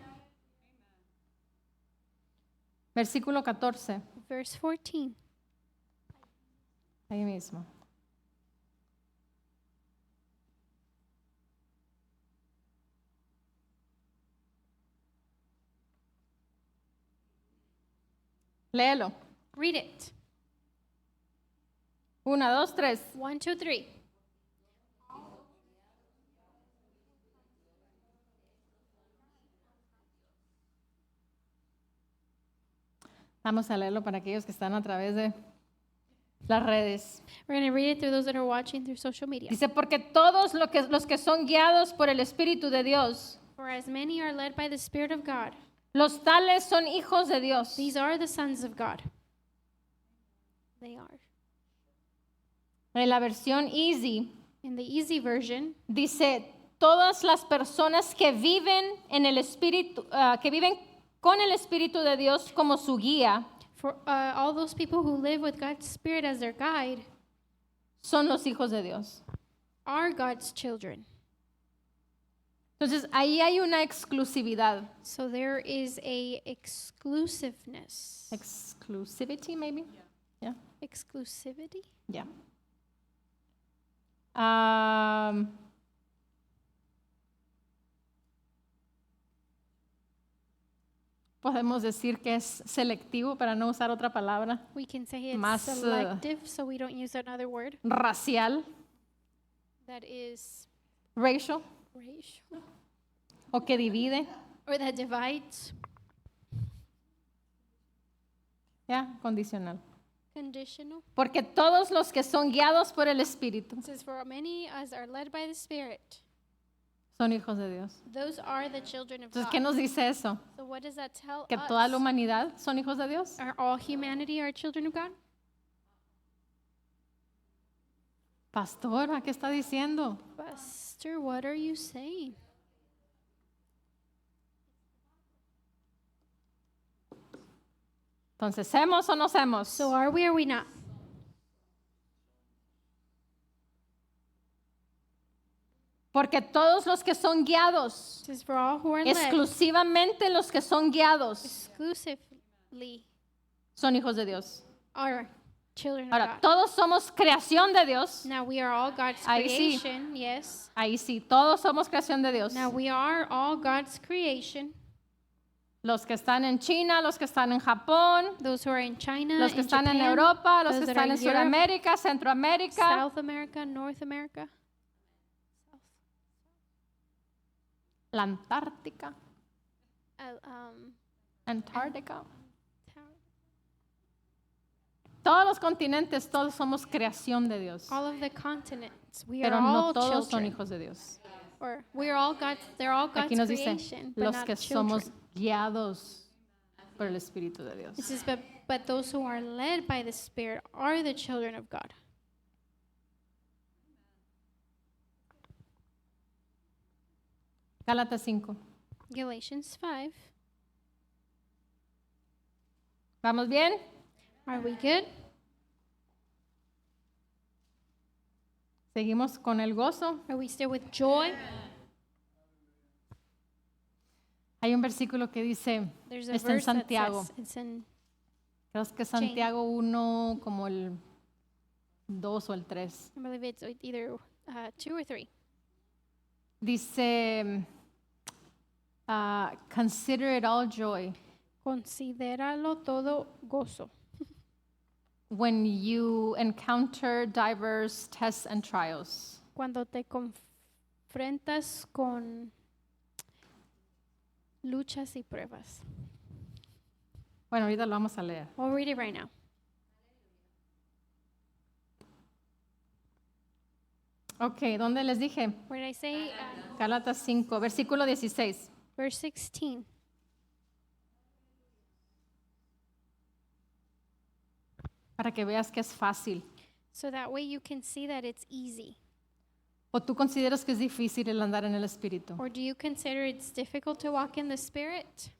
Versículo 14. Verse 14. Ahí mismo. Léelo. Read it. 1, 2, 3. 1, 2, 3. Vamos a leerlo para aquellos que están a través de las redes. We're going to read it through those that are watching through social media. Dice, porque todos los que son guiados por el Espíritu de Dios, For as many are led by the Spirit of God, los tales son hijos de Dios. these are the sons of God. They are. En la versión Easy In the easy version, dice, todas las personas que viven en el Espíritu, que viven con el Espíritu de Dios como su guía, for all those people who live with God's Spirit as their guide son los hijos de Dios. are God's children. Entonces, ahí hay una exclusividad. So there is a exclusiveness. Exclusivity, maybe? Yeah. Exclusivity? Yeah. Podemos decir que es selectivo para no usar otra palabra, We can say it's Más, selective, so we don't use another word racial, that is racial, racial o que divide, or that divides. ya, condicional. Conditional. Porque todos los que son guiados por el Espíritu It says, for many as are led by the Spirit, son hijos de Dios. those are the children of Entonces, God. ¿qué nos dice eso? So what does that tell ¿Que us? toda la humanidad son hijos de Dios? Are all humanity are children of God? Pastora, ¿qué está diciendo? Pastor, what are you saying? Entonces, ¿hemos o no hemos? So are we or we not? Porque todos los que son guiados, It says, for all who are led exclusivamente los que son guiados, exclusively son hijos de Dios. are children of Ahora, God. todos somos creación de Dios. Now we are all God's Ahí sí. creation, yes. Ahí sí, todos somos creación de Dios. Now we are all God's creation. Los que están en China, los que están en Japón, Those who are in China, los que in están en Japan, Europa, los those que that are están en in Europe, Sudamérica, Centroamérica, South America, North America, la Antártica, um, Antártica. town- Todos los continentes, todos somos creación de Dios. all of the continents. We Pero are no all todos son children. hijos de Dios. Or we're all God's, they're all God's Aquí nos dice, creation, but los not que children. somos guiados por el Espíritu de Dios. It says, but those who are led by the Spirit are the children of God. Gálatas 5. Galatians 5. ¿Vamos bien? Are we good? Seguimos con el gozo. Are we still with joy? Hay un versículo que dice, There's a está en verse that Santiago. says, it's in, Creo que es Santiago 1, como el 2 o el 3. I believe it's either 2 or 3. Dice, consider it all joy Considéralo todo gozo when you encounter diverse tests and trials. cuando te confrontas con luchas y pruebas. Bueno, ahorita lo vamos a leer. I'll read it right now. Ok, ¿dónde les dije? Where did I say? Gálatas 5, versículo 16. Verse 16. Para que veas que es fácil. So that way you can see that it's easy. ¿O tú consideras que es difícil el andar en el Espíritu? Or do you consider it's difficult to walk in the Spirit?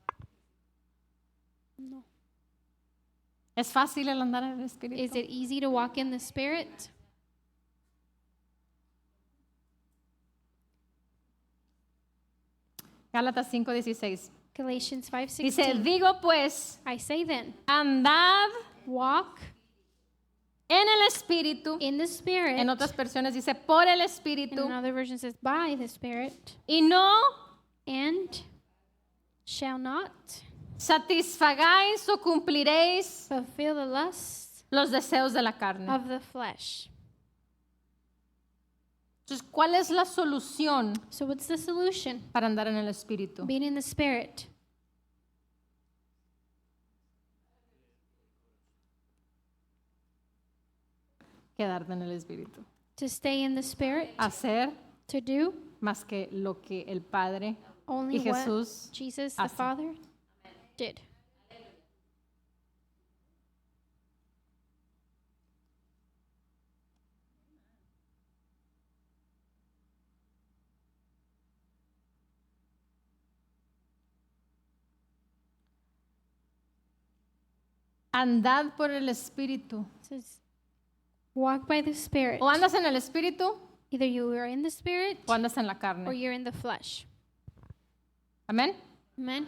No. ¿Es fácil el andar en el Espíritu? Is it easy to walk in the Spirit? Gálatas 5, 16. Galatians Dice, 5:16. digo pues, I say then, andad walk en el Espíritu. in the Spirit. En otras versiones dice, por el In Espíritu. another version says, by the Spirit. Y no And shall not satisfagáis o cumpliréis fulfill the lusts los deseos de la carne. of the flesh. Entonces, ¿cuál es la solución So what's the solution? para andar en el Espíritu? Being in the Spirit. Quedarte en el Espíritu. To stay in the Spirit. Hacer To do más que lo que el Padre only y what Jesús Jesus the hace. Father did. andad por el Espíritu. It says, walk by the Spirit. O andas en el Espíritu Either you are in the Spirit o andas en la or carne. you're in the flesh. Amén. Amen.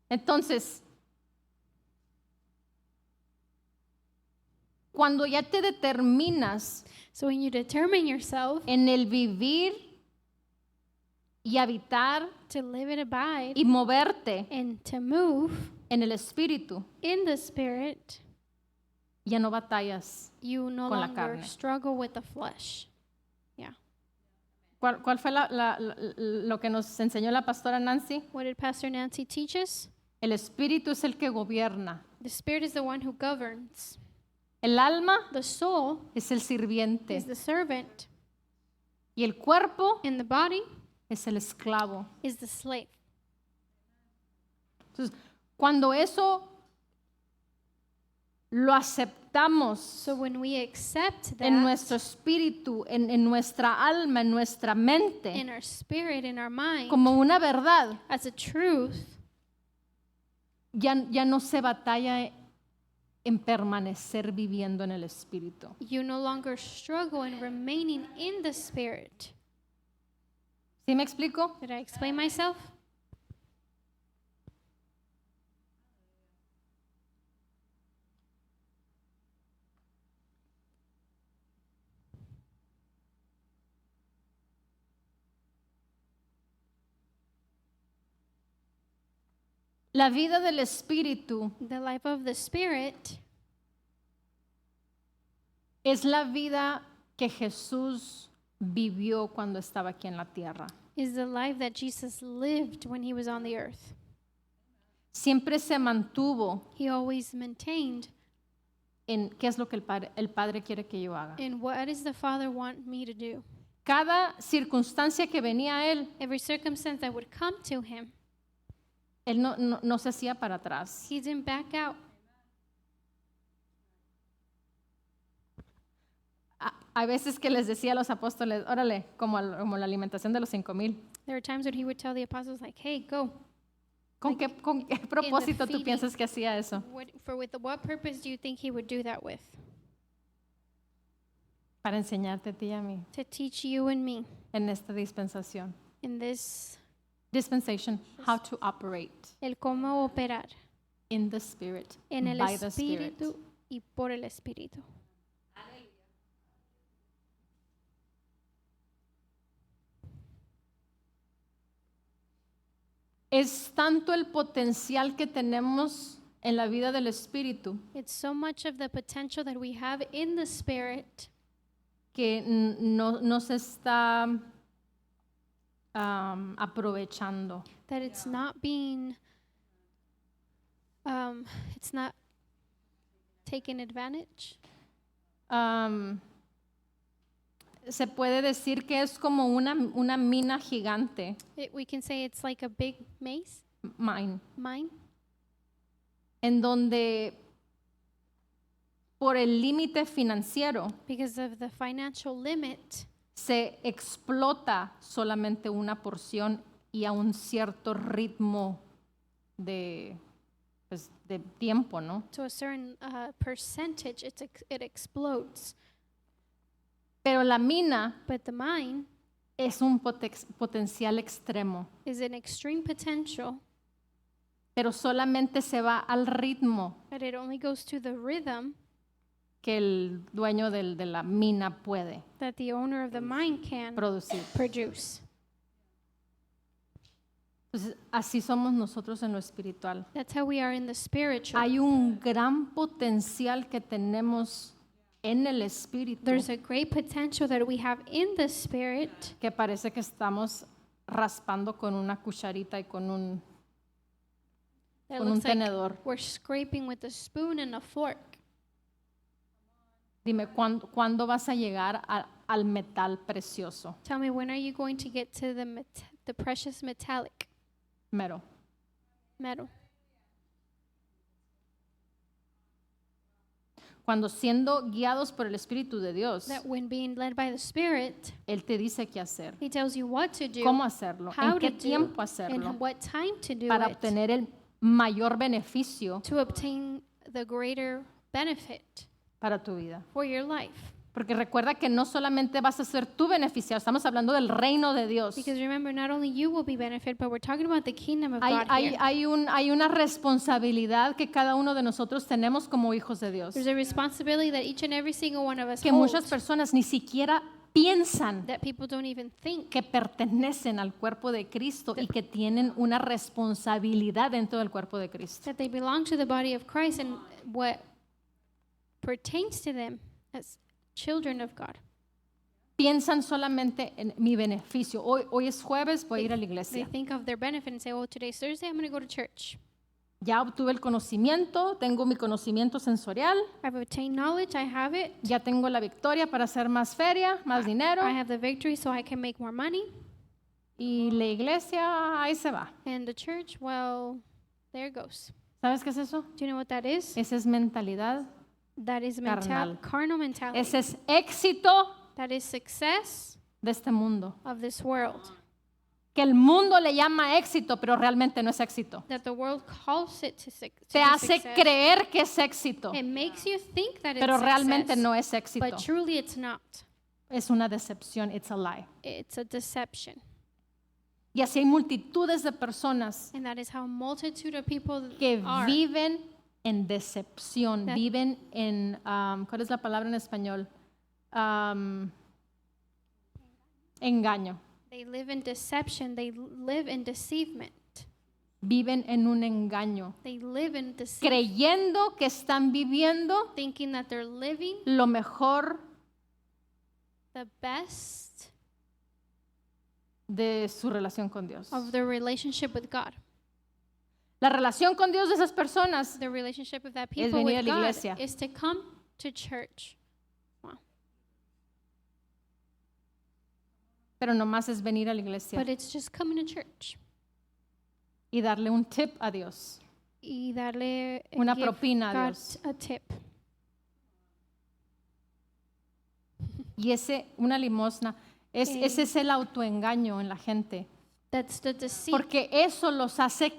Entonces, cuando ya te determinas So when you determine yourself en el vivir y habitar to live and abide y moverte and to move en el espíritu, in the Spirit, ya no batallas. you no Con la longer carne. struggle with the flesh. Yeah. ¿Cuál fue lo que nos enseñó la pastora Nancy? What did Pastor Nancy teach us? El espíritu es el que gobierna. The Spirit is the one who governs. El alma The soul es el is sirviente. the servant, Y el cuerpo and the body es el esclavo. is the slave. Entonces, cuando eso lo aceptamos So when we accept that en nuestro espíritu, en nuestra alma, en nuestra in mente, our spirit, in our mind, como una verdad, as a truth, ya no se batalla en permanecer viviendo en el espíritu. you no longer struggle in remaining in the Spirit. ¿Sí me explico? Did I explain myself? La vida del espíritu The life of the Spirit es la vida que Jesús vivió cuando estaba aquí en la tierra. is the life that Jesus lived when he was on the earth. Siempre se mantuvo He always maintained en qué es lo que el Padre quiere que yo haga. in what does the Father want me to do. Cada circunstancia que venía a él, Every circumstance that would come to him, él no se hacía para atrás. he didn't back out. Hay veces que les decía a los apóstoles, órale, como la alimentación de los 5,000. There were times when he would tell the apostles, like, hey, go. ¿Con qué propósito tú feeding. piensas que hacía eso? What purpose do you think he would do that with? Para enseñarte a ti y a mí To teach you and me en esta dispensación. in this, Dispensation, how to operate el cómo operar in the Spirit, en el by the Spirit. Espíritu y por el Espíritu. Es tanto el potencial que tenemos en la vida del Espíritu It's so much of the potential that we have in the Spirit que no se está aprovechando. that it's not being, it's not taken advantage. Se puede decir que es como una mina gigante, We can say it's like a big mine, mine en donde por el límite financiero because of the financial limit. se explota solamente una porción y a un cierto ritmo de tiempo, ¿no? To a certain percentage, it explodes. Pero la mina But the mine es un potencial extremo, is an extreme potential, pero solamente se va al ritmo but it only goes to the rhythm que el dueño de la mina puede that the owner of the mine can producir. produce. Entonces, así somos nosotros en lo espiritual. That's how we are in the spiritual. Hay un gran potencial que tenemos en el espíritu There's a great potential that we have in the Spirit que parece que estamos raspando con una cucharita y con un that con un looks like tenedor. we're scraping with a spoon and a fork. Dime, ¿cuándo vas a llegar al metal precioso? Tell me, when are you going to get to the precious metallic Mero. metal? Cuando siendo guiados por el Espíritu de Dios, That when being led by the Spirit, Él te dice qué hacer, He tells you what to do, cómo hacerlo, how en qué to do, tiempo hacerlo, and what time to do para it, obtener el mayor beneficio to obtain the greater benefit para tu vida. for your life. Porque recuerda que no solamente vas a ser tú beneficiado, estamos hablando del reino de Dios. Because remember, not only you will be benefited, but we're talking about the kingdom of God here. Hay una responsabilidad que cada uno de nosotros tenemos como hijos de Dios. There's a responsibility that each and every single one of us Que muchas holds personas ni siquiera piensan that people don't even think que pertenecen al cuerpo de Cristo y que tienen una responsabilidad dentro del cuerpo de Cristo. that they belong to the body of Christ and what pertains to them as children of God. Piensan solamente en mi beneficio. Hoy es jueves, voy a ir a la They iglesia. think of their benefit and say, oh, today's Thursday, I'm going to go to church. Ya obtuve el conocimiento, tengo mi conocimiento sensorial, I've obtained knowledge, I have it. ya tengo la victoria para hacer más feria, más dinero, I have the victory so I can make more money. y la iglesia ahí se va. And the church, well, there it goes. ¿Sabes qué es eso? Do you know what that is? Esa es mentalidad, That is carnal. carnal mentality. ese es éxito That is success de este mundo. of this world. Que el mundo le llama éxito, pero realmente no es éxito. That the world calls it to Te be hace success. creer que es éxito, It makes you think that pero it's realmente success, no es éxito. but truly it's not. Es una decepción, it's a lie. It's a deception. Y así hay multitudes de personas And that is how a multitude of people que are. viven en decepción, That- viven en, ¿cuál es la palabra en español? Engaño. They live in deception. They live in deceivement. Viven en un engaño, They live in deceit, creyendo que están viviendo thinking that they're living lo mejor the best de su relación con Dios. of their relationship with God. La relación con Dios de esas personas The relationship of that Es people venir a with la God iglesia. is to come to church. pero nomás es venir a la iglesia But it's just coming to church. y darle un tip a Dios, Y darle una give propina a God Dios. a tip. Y una limosna, ese es el autoengaño en la gente, That's the deceit. porque eso los hace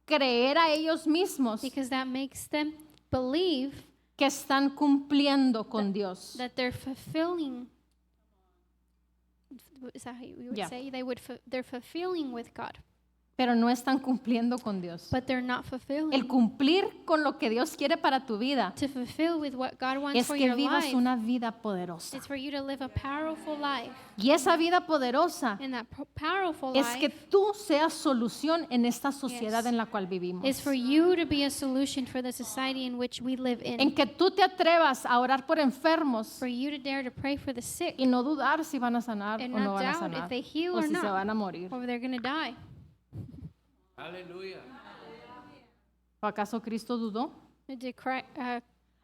creer a ellos mismos Because that makes them believe que están cumpliendo con Dios. that they're fulfilling. Is that how you would Yeah. say? They're fulfilling with God, Pero no están cumpliendo con Dios. but they're not fulfilling. El cumplir con lo que Dios quiere para tu vida To fulfill with what God wants es for que your vivas life, una vida poderosa. it's for you to live a powerful life. Y esa vida poderosa And that powerful es life que tú seas solución en esta sociedad Yes. en la cual vivimos. is for you to be a solution for the society in which we live En in. que tú te atrevas a orar por enfermos For you to dare to pray for the sick y no dudar si van a sanar and o no not van a doubt sanar if they heal o or si se not, van a morir. or they're going to die. ¿O acaso Cristo dudó? Did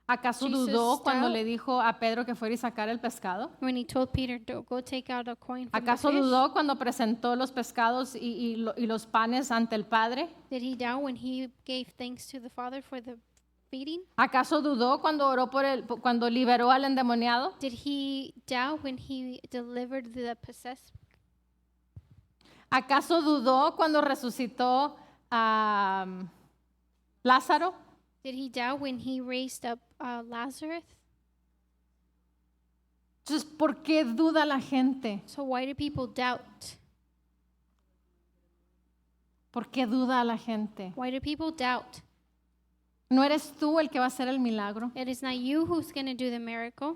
¿Acaso Jesus dudó cuando doubt? le dijo a Pedro que fuera y sacar el pescado? When he told Peter to go take out a coin from the ¿Acaso fish, dudó cuando presentó los pescados y los panes ante el Padre? did he doubt when he gave thanks to the Father for the feeding? ¿Acaso dudó cuando oró cuando liberó al endemoniado? Did he doubt when he delivered the possessed? ¿Acaso dudó cuando resucitó a Lázaro? Did he doubt when he raised up Lazarus? Entonces, ¿por qué duda la gente? So why do people doubt? ¿Por qué duda la gente? Why do people doubt? ¿No eres tú el que va a hacer el milagro? It is not you who's going to do the miracle.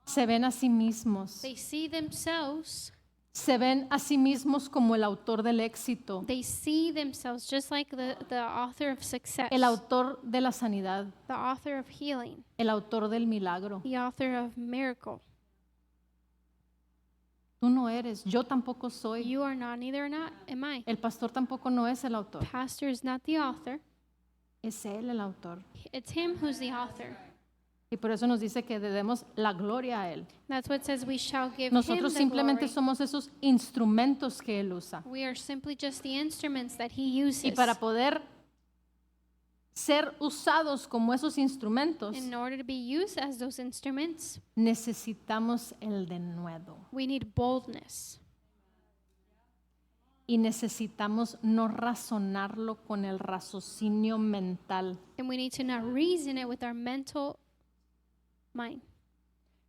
Se ven a sí mismos. They see themselves. Se ven a sí mismos como el autor del éxito, They see themselves just like the author of success, el autor de la sanidad, the author of healing, el autor del milagro. the author of miracle. Tú no eres, yo tampoco soy. You are not, neither am I. El pastor tampoco no es el autor. Pastor is not the author. Es él el autor. It's him who's the author. Y por eso nos dice que debemos la gloria a él. That's what says we shall give Nosotros him the simplemente glory. somos esos instrumentos que él usa. We are simply just the instruments that he uses. Y para poder ser usados como esos instrumentos, In order to be used as those instruments, necesitamos el denuedo. we need boldness. Y necesitamos no razonarlo con el raciocinio mental, And we need to not reason it with our mental mind,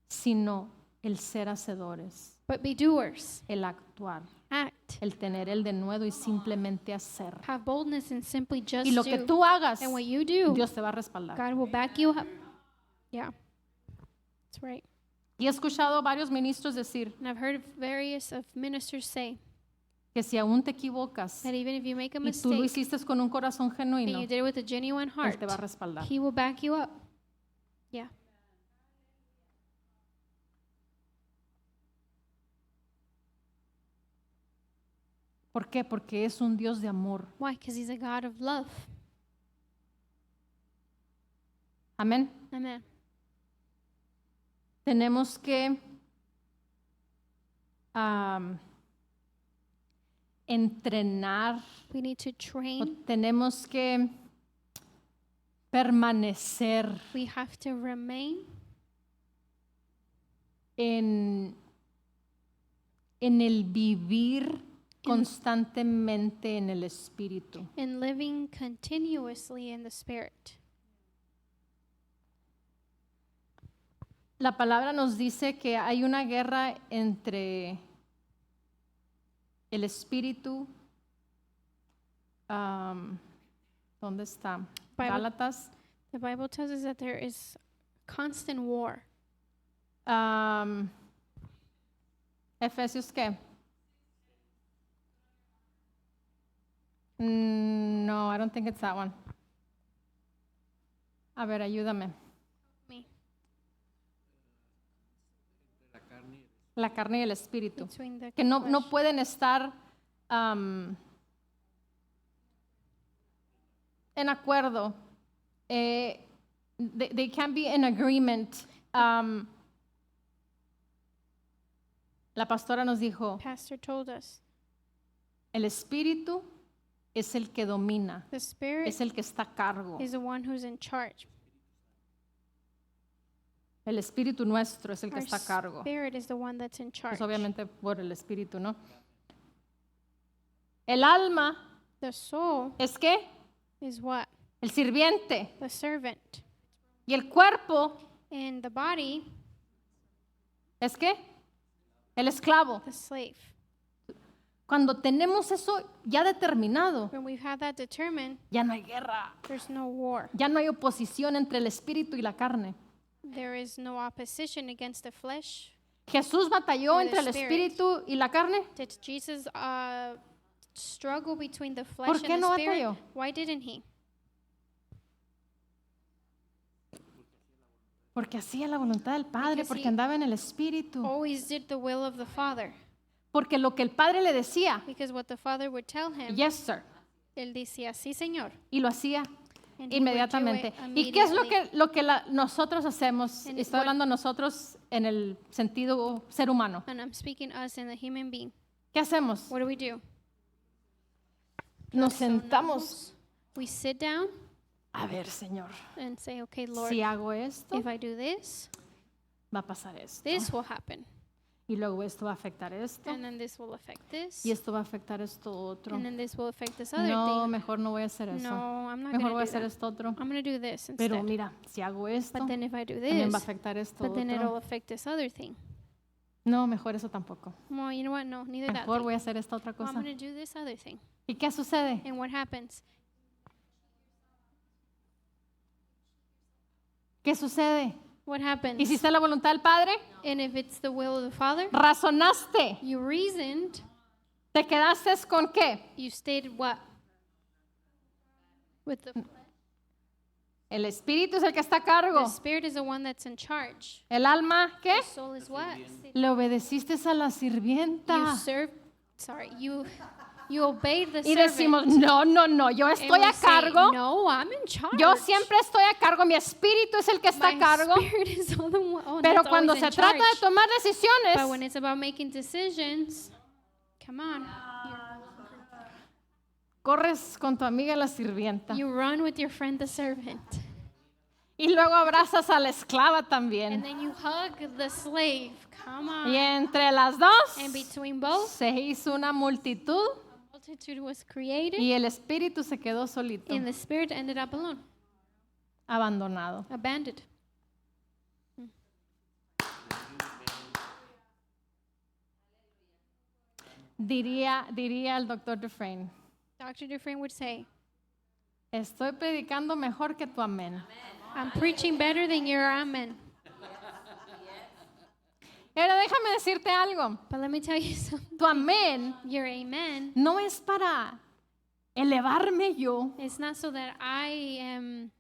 sino el ser hacedores, but be doers. el actuar, Act. el tener el denuedo y simplemente hacer. Have boldness and simply just Y lo que do. tú hagas, And what you do, Dios te va a respaldar. God will back you up. Yeah, that's right. Y he escuchado a varios ministros decir And I've heard various of ministers say que si aún te equivocas that even if you make a y tú lo mistake hiciste con un corazón and genuino, you did it with a genuine Él heart, te va a respaldar. He will back you up. Yeah. ¿Por qué? Porque es un Dios de amor. Why? Because He's a God of love. Amén. Amen. Tenemos que entrenar, We need to o train. tenemos que permanecer We have to remain en el vivir constantemente en el Espíritu. in living continuously in the Spirit. La palabra nos dice que hay una guerra entre el Espíritu, ¿dónde está? Bible- Gálatas. The Bible tells us that there is constant war. Efesios, ¿qué? No, I don't think it's that one. A ver, ayúdame. Me. La carne y el espíritu. Between the Que no flesh. pueden estar en acuerdo. They can't be in agreement. La pastora nos dijo, Pastor told us el espíritu es el que domina, the Spirit es el que está a cargo. is the one who's in charge. El espíritu nuestro es el que Our está a cargo. Spirit is the one that's in charge. Pues obviamente por el espíritu, ¿no? El alma The soul es ¿qué? is what? El sirviente. The servant. Y el cuerpo And the body, es ¿qué? El esclavo. the slave. Cuando tenemos eso ya determinado, When we've had that determined, ya no hay guerra, there's no war. ya no hay oposición entre el espíritu y la carne. There is no opposition against the flesh. Jesús batalló Or the entre el spirit. espíritu y la carne. Did Jesus struggle between the flesh ¿Por and qué the no spirit? batalló? Why didn't he? Porque hacía la voluntad del Padre, Because porque he- andaba en el espíritu. Always did the will of the Father. Porque lo que el Padre le decía, Because what the Father would tell him, yes sir, él decía, sí, Señor. y lo hacía And he would do inmediatamente. it ¿Y qué es lo immediately. que nosotros hacemos? And Estoy what- hablando nosotros en el sentido ser humano. And I'm speaking us in the human being. ¿Qué hacemos? What do? Nos sentamos. We sit down A ver, Señor, and say, okay, Lord, si hago esto, if I do this, va a pasar esto. this will happen. Y luego esto va a afectar esto. And then this will affect this. Y esto va a afectar esto otro. And then this will affect this other No, thing. mejor no voy a hacer eso. No, I'm not Mejor going voy a to do hacer that. esto otro. I'm going to do this Pero instead. mira, si hago esto, But then if I do también va a this, afectar esto but then it'll otro. affect this other thing. No, mejor eso tampoco. Well, you know what? No, neither that Mejor thing. voy a hacer esta otra Well, I'm cosa. going to do this other thing. ¿Y qué sucede? And what happens? ¿Qué sucede? What happens? ¿Hiciste la voluntad del Padre? And if it's the will of the Father, ¿Razonaste? you reasoned, ¿Te quedaste con qué? you stated what? With the El espíritu es el que está a cargo. Spirit is the one that's in charge. ¿El alma qué? The soul is what? Le obedeciste a la sirvienta. You obeyed the Y servant. decimos, no, yo And estoy we a say, cargo. no, I'm in charge. Yo siempre estoy a cargo. Mi espíritu es el que está a My cargo. spirit is the one Pero that's cuando always se in trata de charge. tomar But when decisiones, it's about making decisions, come on. corres con tu amiga la sirvienta. You run with your friend the servant. Y luego abrazas a la esclava And también. then you hug the slave. Come Y on. entre las dos And between both, se hizo una multitud multitude was created, y el espíritu se quedó solito, and the spirit ended up alone, abandonado. abandoned. Diría el doctor Dufresne, Dr. Dufresne would say, estoy predicando mejor que tu amén. I'm preaching better than your amen. Pero déjame decirte algo, But let me tell you something. tu amén Your amen no es para elevarme yo is not so that I am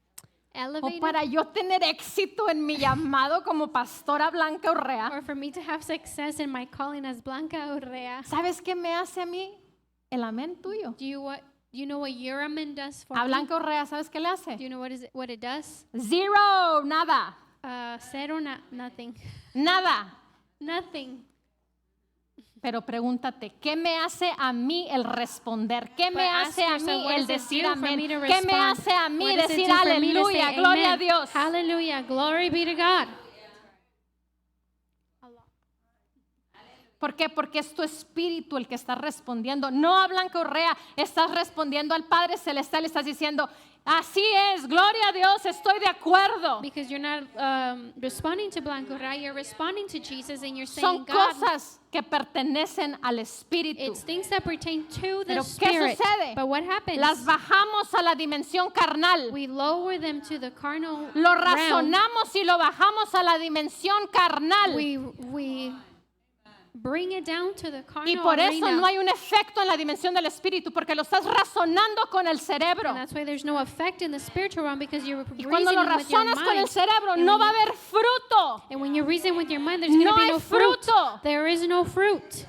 o elevated para yo tener éxito en mi llamado como pastora Blanca Urrea. or for me to have success in my calling as Blanca Urrea. ¿Sabes qué me hace a mí el amén tuyo? Do you know what your amen does for A me? Blanca Urrea, ¿sabes qué le Do hace? you know what it does? Zero, nada, Cero, nothing. nada. Nothing. Pero pregúntate, ¿qué me hace a mí el responder? ¿Qué me But ask hace a yourself, mí what el does it decir do for amén? me to ¿Qué me respond? hace a mí What does it decir do for me to aleluya, say gloria a amen? Dios? Hallelujah, glory be to God. ¿Por qué? Porque es tu espíritu el que está respondiendo. No a Blanca Urrea, estás respondiendo al Padre Celestial, estás diciendo, así es, gloria a Dios, estoy de acuerdo. Because you're not responding to Blanca Urrea, you're responding to Jesus and you're Son saying, God, cosas que pertenecen al espíritu. it's things that pertain to the Pero ¿qué Spirit. sucede? But what happens? Las bajamos a la dimensión carnal. We lower them to the carnal Lo realm. razonamos y lo bajamos a la dimensión carnal. We bring it down to the carnal Y por eso arena. no hay un efecto en la dimensión del espíritu, porque lo estás razonando con el cerebro. And that's why there's no effect in the spiritual realm because you're Y cuando lo reasoning with your razonas con el mind. cerebro, And no when va a you- haber fruto. And when you reason with your mind, there's going No to be hay no fruit. fruto. There is no fruit.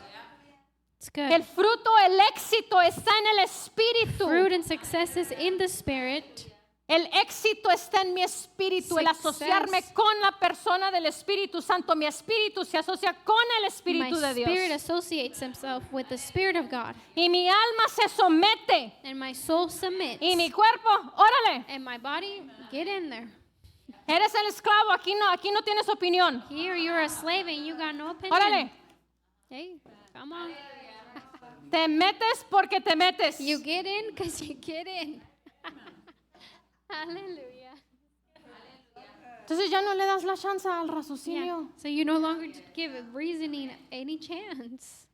It's good. El fruto, el éxito está en el espíritu. Fruit and success is in the Spirit. El éxito está en mi espíritu, el Success. asociarme con la persona del Espíritu Santo. Mi espíritu se asocia con el My Espíritu de spirit Dios. associates himself with the Spirit of God. Y mi alma se somete. And my soul submits. Y mi cuerpo, órale, And my body, get in there. eres el esclavo, aquí no tienes opinión. Here you're a slave and you got no opinion. Órale, Hey, come on. te metes porque te metes. You get in because you get in. Hallelujah. Entonces ya no le das la chance al Yeah. raciocinio. So you no longer give reasoning any chance.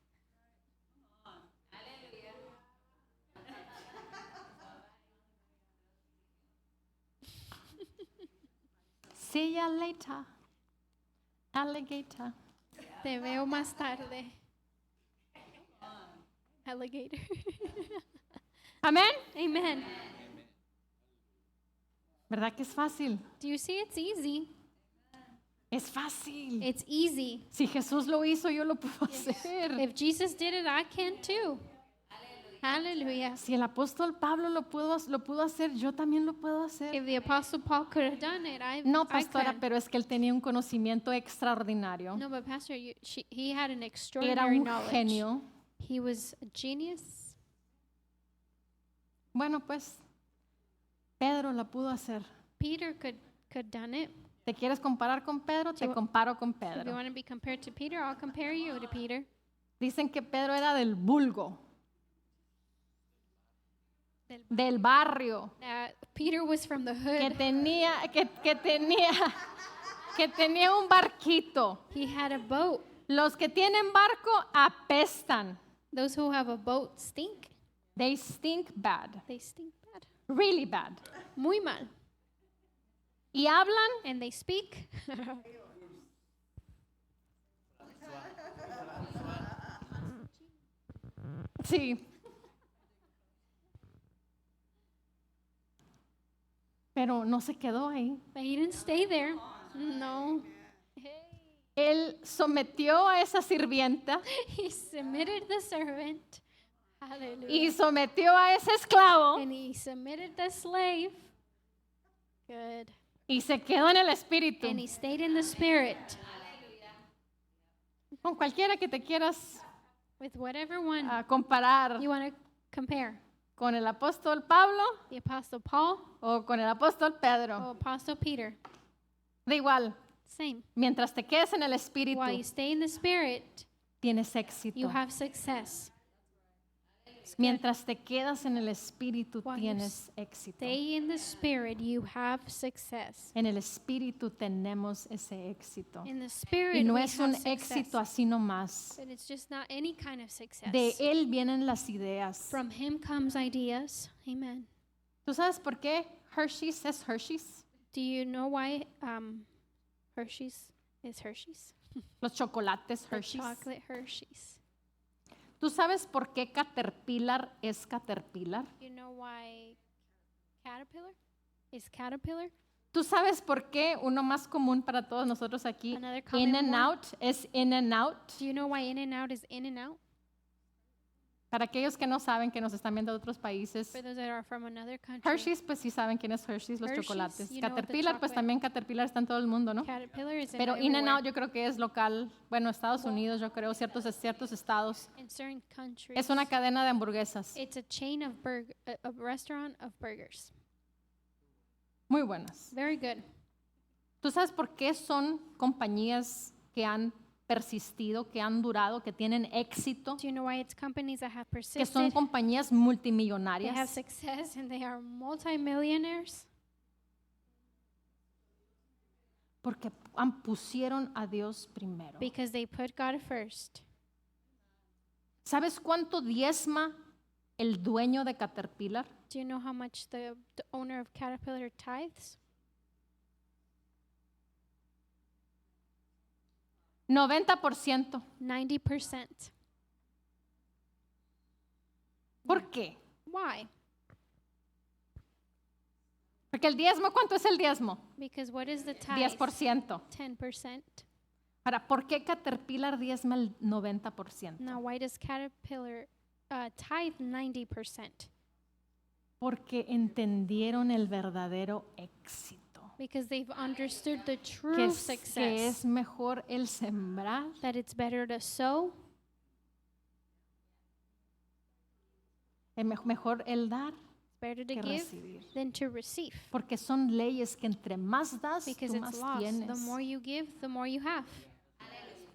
See ya later, alligator. Te veo más tarde. Alligator. Amén. Amen. ¿Verdad que es fácil? Do you see it's easy? Es fácil. It's easy. Si Jesús lo hizo, yo lo puedo hacer. If Jesus did it, I can too. Hallelujah. Si el apóstol Pablo lo pudo hacer, yo también lo puedo hacer. If the Apostle Paul could have done it, No, I pastora, could. pero es que él tenía un conocimiento extraordinario. No, but Pastor, he had an Era extraordinary un knowledge. genio. He was a genius. Bueno, pues, Pedro la pudo hacer. Peter could done it. ¿Te quieres comparar con Pedro? Te Yo- comparo con If you Pedro. want to be compared to Peter, I'll compare you to Peter. Dicen que Pedro era del vulgo, del barrio, Peter was from the que hood. tenía un barquito. He had a boat. Los que tienen barco apestan. Those who have a boat stink. They stink bad, They stink bad. really bad. Muy mal. Y hablan And they speak. sí. Pero no se quedó ahí. But he didn't stay there. No. Él sometió a esa sirvienta He submitted the servant. Hallelujah. y sometió a ese esclavo And he submitted the slave. Good. y se quedó en el espíritu. And he stayed in the spirit. Con cualquiera que te quieras With whatever one comparar, you want to compare. con el apóstol Pablo The Apostle Paul o con el apóstol Pedro. or Apostle Peter. Da igual, Same. mientras te quedes en el espíritu, While you stay in the spirit, tienes éxito. you have success. It's good. Mientras te quedas en el Espíritu, While you tienes éxito. Stay in the Spirit, you have success. En el Espíritu tenemos ese éxito. In the Y Spirit, no we es have un success. éxito así nomás. But it's just not any kind of success. De Él vienen las ideas. From Him comes ideas. Amen. ¿Tú sabes por qué Hershey's es Hershey's? Do you know why Hershey's is Hershey's? Los chocolates The Hershey's. chocolate Hershey's. ¿Tú sabes por qué Caterpillar es Caterpillar? You know why Caterpillar is Caterpillar? ¿Tú sabes por qué uno más común para todos nosotros aquí, Another common In and one. Out, es In and Out? Do you know why In and Out is In and Out? Para aquellos que no saben, que nos están viendo de otros países, For those that are from another country. Hershey's, pues sí saben quién es Hershey's, los Hershey's, chocolates. you know the Caterpillar, pues chocolate. también Caterpillar está en todo el mundo, ¿no? Caterpillar is Pero In and everywhere. Out yo creo que es local, bueno, Estados Unidos, yo creo, ciertos estados. In certain countries. Es una cadena de hamburguesas It's a chain of a restaurant of burgers. muy buenas. Very good. ¿Tú sabes por qué son compañías que han persistido, que han durado, que tienen éxito, Do you know why it's companies that have que son persisted, compañías they have multimillonarias? success, and they are multimillionaires? Porque pusieron a Dios primero. Because they put God first. ¿Sabes cuánto diezma el dueño de Caterpillar? Do you know how much the owner of Caterpillar tithes? 90%. 90%. ¿Por qué? Why? Porque el diezmo, ¿cuánto es el diezmo? Because what is the tithe? 10%. 10%. Ahora, ¿por qué Caterpillar diezma el 90%? Now, why does Caterpillar tithe 90%? Porque entendieron el verdadero éxito. Because they've understood the Que true es, que success. es mejor el sembrar That it's better to sow, mejor el dar it's better to que give recibir. than to receive. Porque son leyes que entre más das, Because tú it's más lost. The tienes. more you give, the more you have.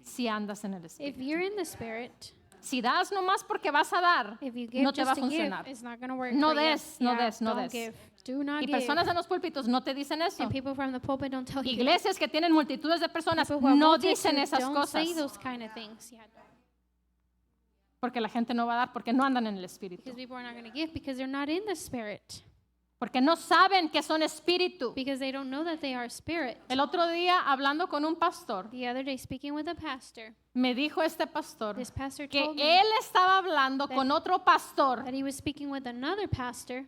Si andas en el If Espíritu. you're in the Spirit, Si das nomás porque vas a dar, if you give no te va a just to give, funcionar. it's not going to work No for you. des, no Yeah, des, no don't des. give. Do not Y give. personas en los púlpitos no te dicen eso. And people from the pulpit don't tell you that. Iglesias que tienen multitudes de personas People who are no multitudes dicen esas don't cosas. say those kind of things. Yeah, Porque la gente no va a dar porque no andan en el Espíritu. because people are not going to give because they're not in the Spirit. Porque no saben que son Espíritu. Because they don't know that they are Spirit. El otro día, hablando con un pastor, The other day, speaking with a pastor, me dijo este pastor this pastor que told me él estaba hablando con otro pastor that he was speaking with another pastor,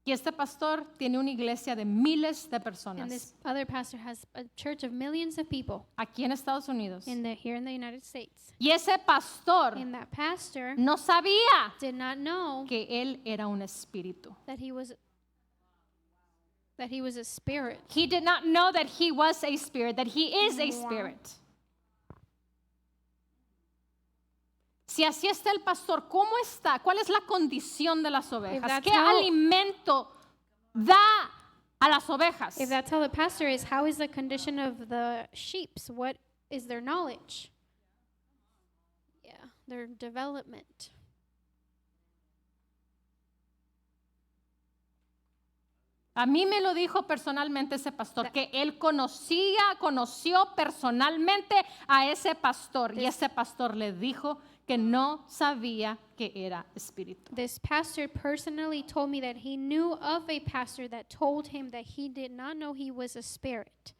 y este pastor tiene una iglesia de miles de and personas this other pastor has a church of millions of people aquí en Estados Unidos. here in the United States. Y ese pastor And that pastor no sabía did not know que él era un espíritu. that he was a spirit. He did not know that he was a spirit, that he is a Wow. spirit. Si así está el pastor, ¿cómo está? ¿Cuál es la condición de las ovejas? that's ¿Qué how- alimento da a las ovejas? If that's how the pastor is, how is the condition of the sheep? What is their knowledge? Yeah, their development. A mí me lo dijo personalmente ese pastor, que él conoció personalmente a ese pastor y ese pastor le dijo que no sabía que era espíritu. This pastor personally told me that he knew of a pastor that told him that he did not know he was a spirit.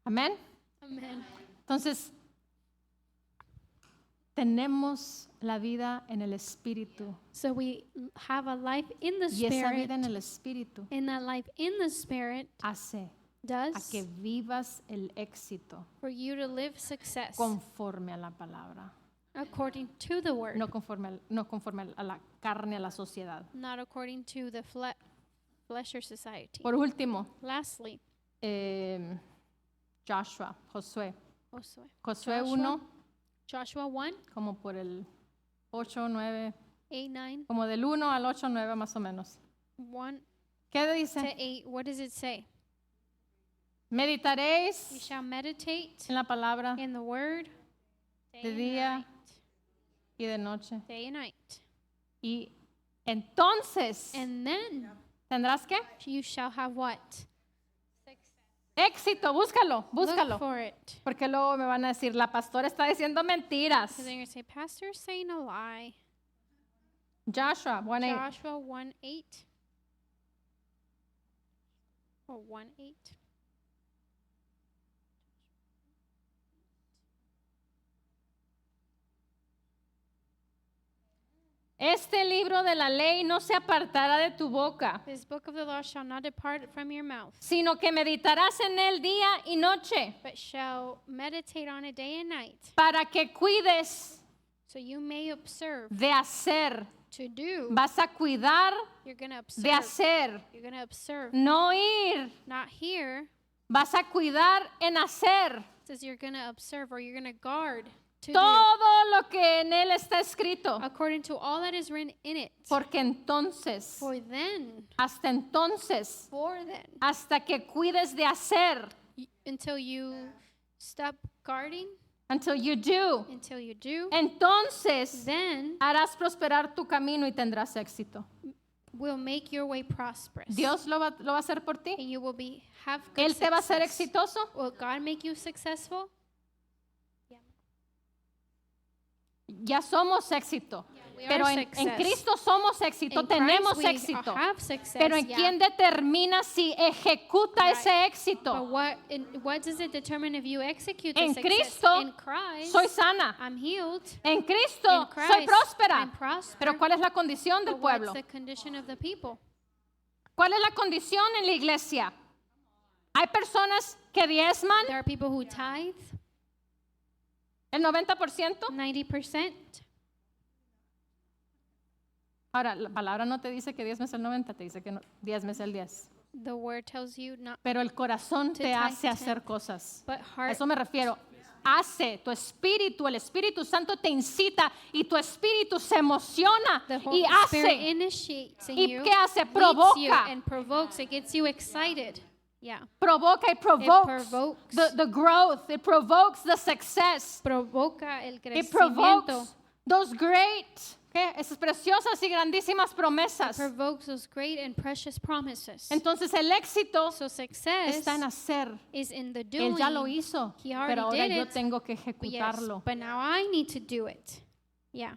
Amén. Amen. Entonces, tenemos la vida en el espíritu So we have a life in the y esa vida spirit, en el espíritu and that life in the spirit hace a does que vivas el éxito for you to live success conforme a la palabra, according to the word, no conforme a la carne, a la sociedad. not according to the flesh or society. Por último, Lastly, Josué Joshua 1, Joshua 1, como por el 8, 9, 8, 9, como del 1 al 8, 9 más o menos. 1 ¿Qué to dice? 8. What does it say? Meditaréis You shall meditate en la palabra in the word day de and día night. y de noche. Day and night. Y entonces, And then ¿tendrás qué? you shall have what? Éxito, búscalo, Look búscalo. for it. Porque luego me van a decir, la pastora está diciendo mentiras. Because they're going to say, Pastor's saying a lie. Joshua 1:8. Joshua 1:8. Or 1:8. Este libro de la ley no se apartará de tu boca, This book of the law shall not depart from your mouth, sino que meditarás en él día y noche, but shall meditate on it day and night, para que cuides so you may observe de hacer. to do. Vas a cuidar You're going to de observe. hacer, You're going to observe, no ir. not hear. Vas a cuidar en hacer It says you're going to observe or you're going to guard to do todo lo que en él está escrito, according to all that is written in it. porque entonces, For then, hasta entonces, hasta que cuides de hacer, until you stop guarding, until you do, until you do, entonces then harás prosperar tu camino y tendrás éxito. will make your way prosperous. Dios lo va a hacer por ti. And you will have good Él te va a hacer success. exitoso. Will God make you successful? Ya somos éxito. We Pero are en success. Cristo somos éxito, In tenemos Christ we éxito. have success, Pero ¿en yeah. quién determina si ejecuta Right. ese éxito? But what does it determine if you execute the En success? Cristo In Christ, soy sana. I'm healed. En Cristo In Christ, soy próspera. I'm prosper. Pero ¿cuál es la condición del But what's pueblo? the condition of the people? ¿Cuál es la condición en la iglesia? Hay personas que diezman There are people who tithe el 90%. 90%. Ahora, la palabra no te dice que diezmes el 90, te dice que no, diezmes el 10. The word tells you not, Pero el corazón To te tithe hace 10. hacer cosas. but A heart. eso me refiero. Hace, tu espíritu, el Espíritu Santo te incita y tu espíritu se emociona The y Holy Spirit hace. initiates in ¿Y you, qué hace? leads you Provoca. and provokes. It gets you excited. Yeah. Provoca y provokes provokes. the growth. It provokes the success. Provoca el It crecimiento. provokes those great, ¿qué? Esas preciosas y grandísimas promesas. Provokes those great and precious promises. Entonces el éxito So success está en hacer. is in the doing. Él ya lo hizo, He already pero ahora did yo it. tengo que Yes, ejecutarlo. but now I need to do it. Yeah.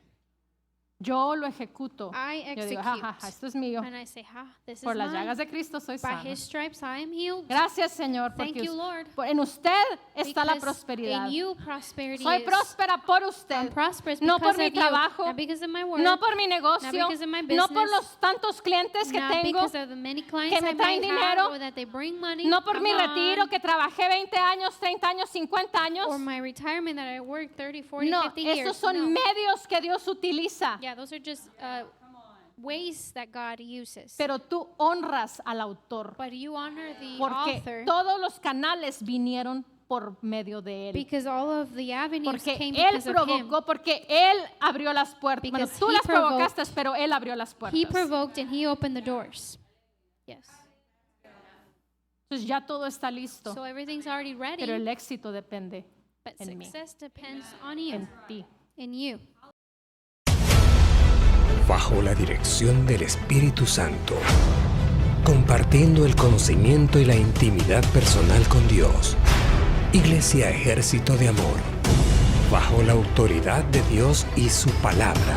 Yo lo ejecuto. I Yo digo, execute. ja, esto es mío. And I say, this is Por las mine. llagas de Cristo soy By sana. his stripes I am healed. Gracias, Señor, Thank porque you, Lord. en usted está la Because prosperidad. in you prosperity Soy is. próspera por I'm usted, prosperous no por because mi of you, trabajo, not because of my work, no por mi negocio, not because of my no por business, los tantos clientes que not tengo, because of the many clients que me I traen might dinero, have, or that they bring money, no por come mi retiro on, que trabajé 20 años, 30 años, 50 años. or my retirement that I worked 30, 40, No, 50 years. esos son No. medios que Dios utiliza, Yeah, those are just ways that God uses. pero tú honras al autor, But you honor the porque author todos los canales vinieron por medio de él. because all of the avenues Porque came él because of him. provocó, porque él abrió las puertas. Bueno, Because tú he las provoked. provocaste, pero él abrió las He puertas. provoked and he opened the doors. Yes. Entonces ya todo está listo, So everything's already ready, pero el éxito depende but en mí, success depends on you, en ti. in you. Bajo la dirección del Espíritu Santo, compartiendo el conocimiento y la intimidad personal con Dios. Iglesia Ejército de Amor, bajo la autoridad de Dios y su palabra.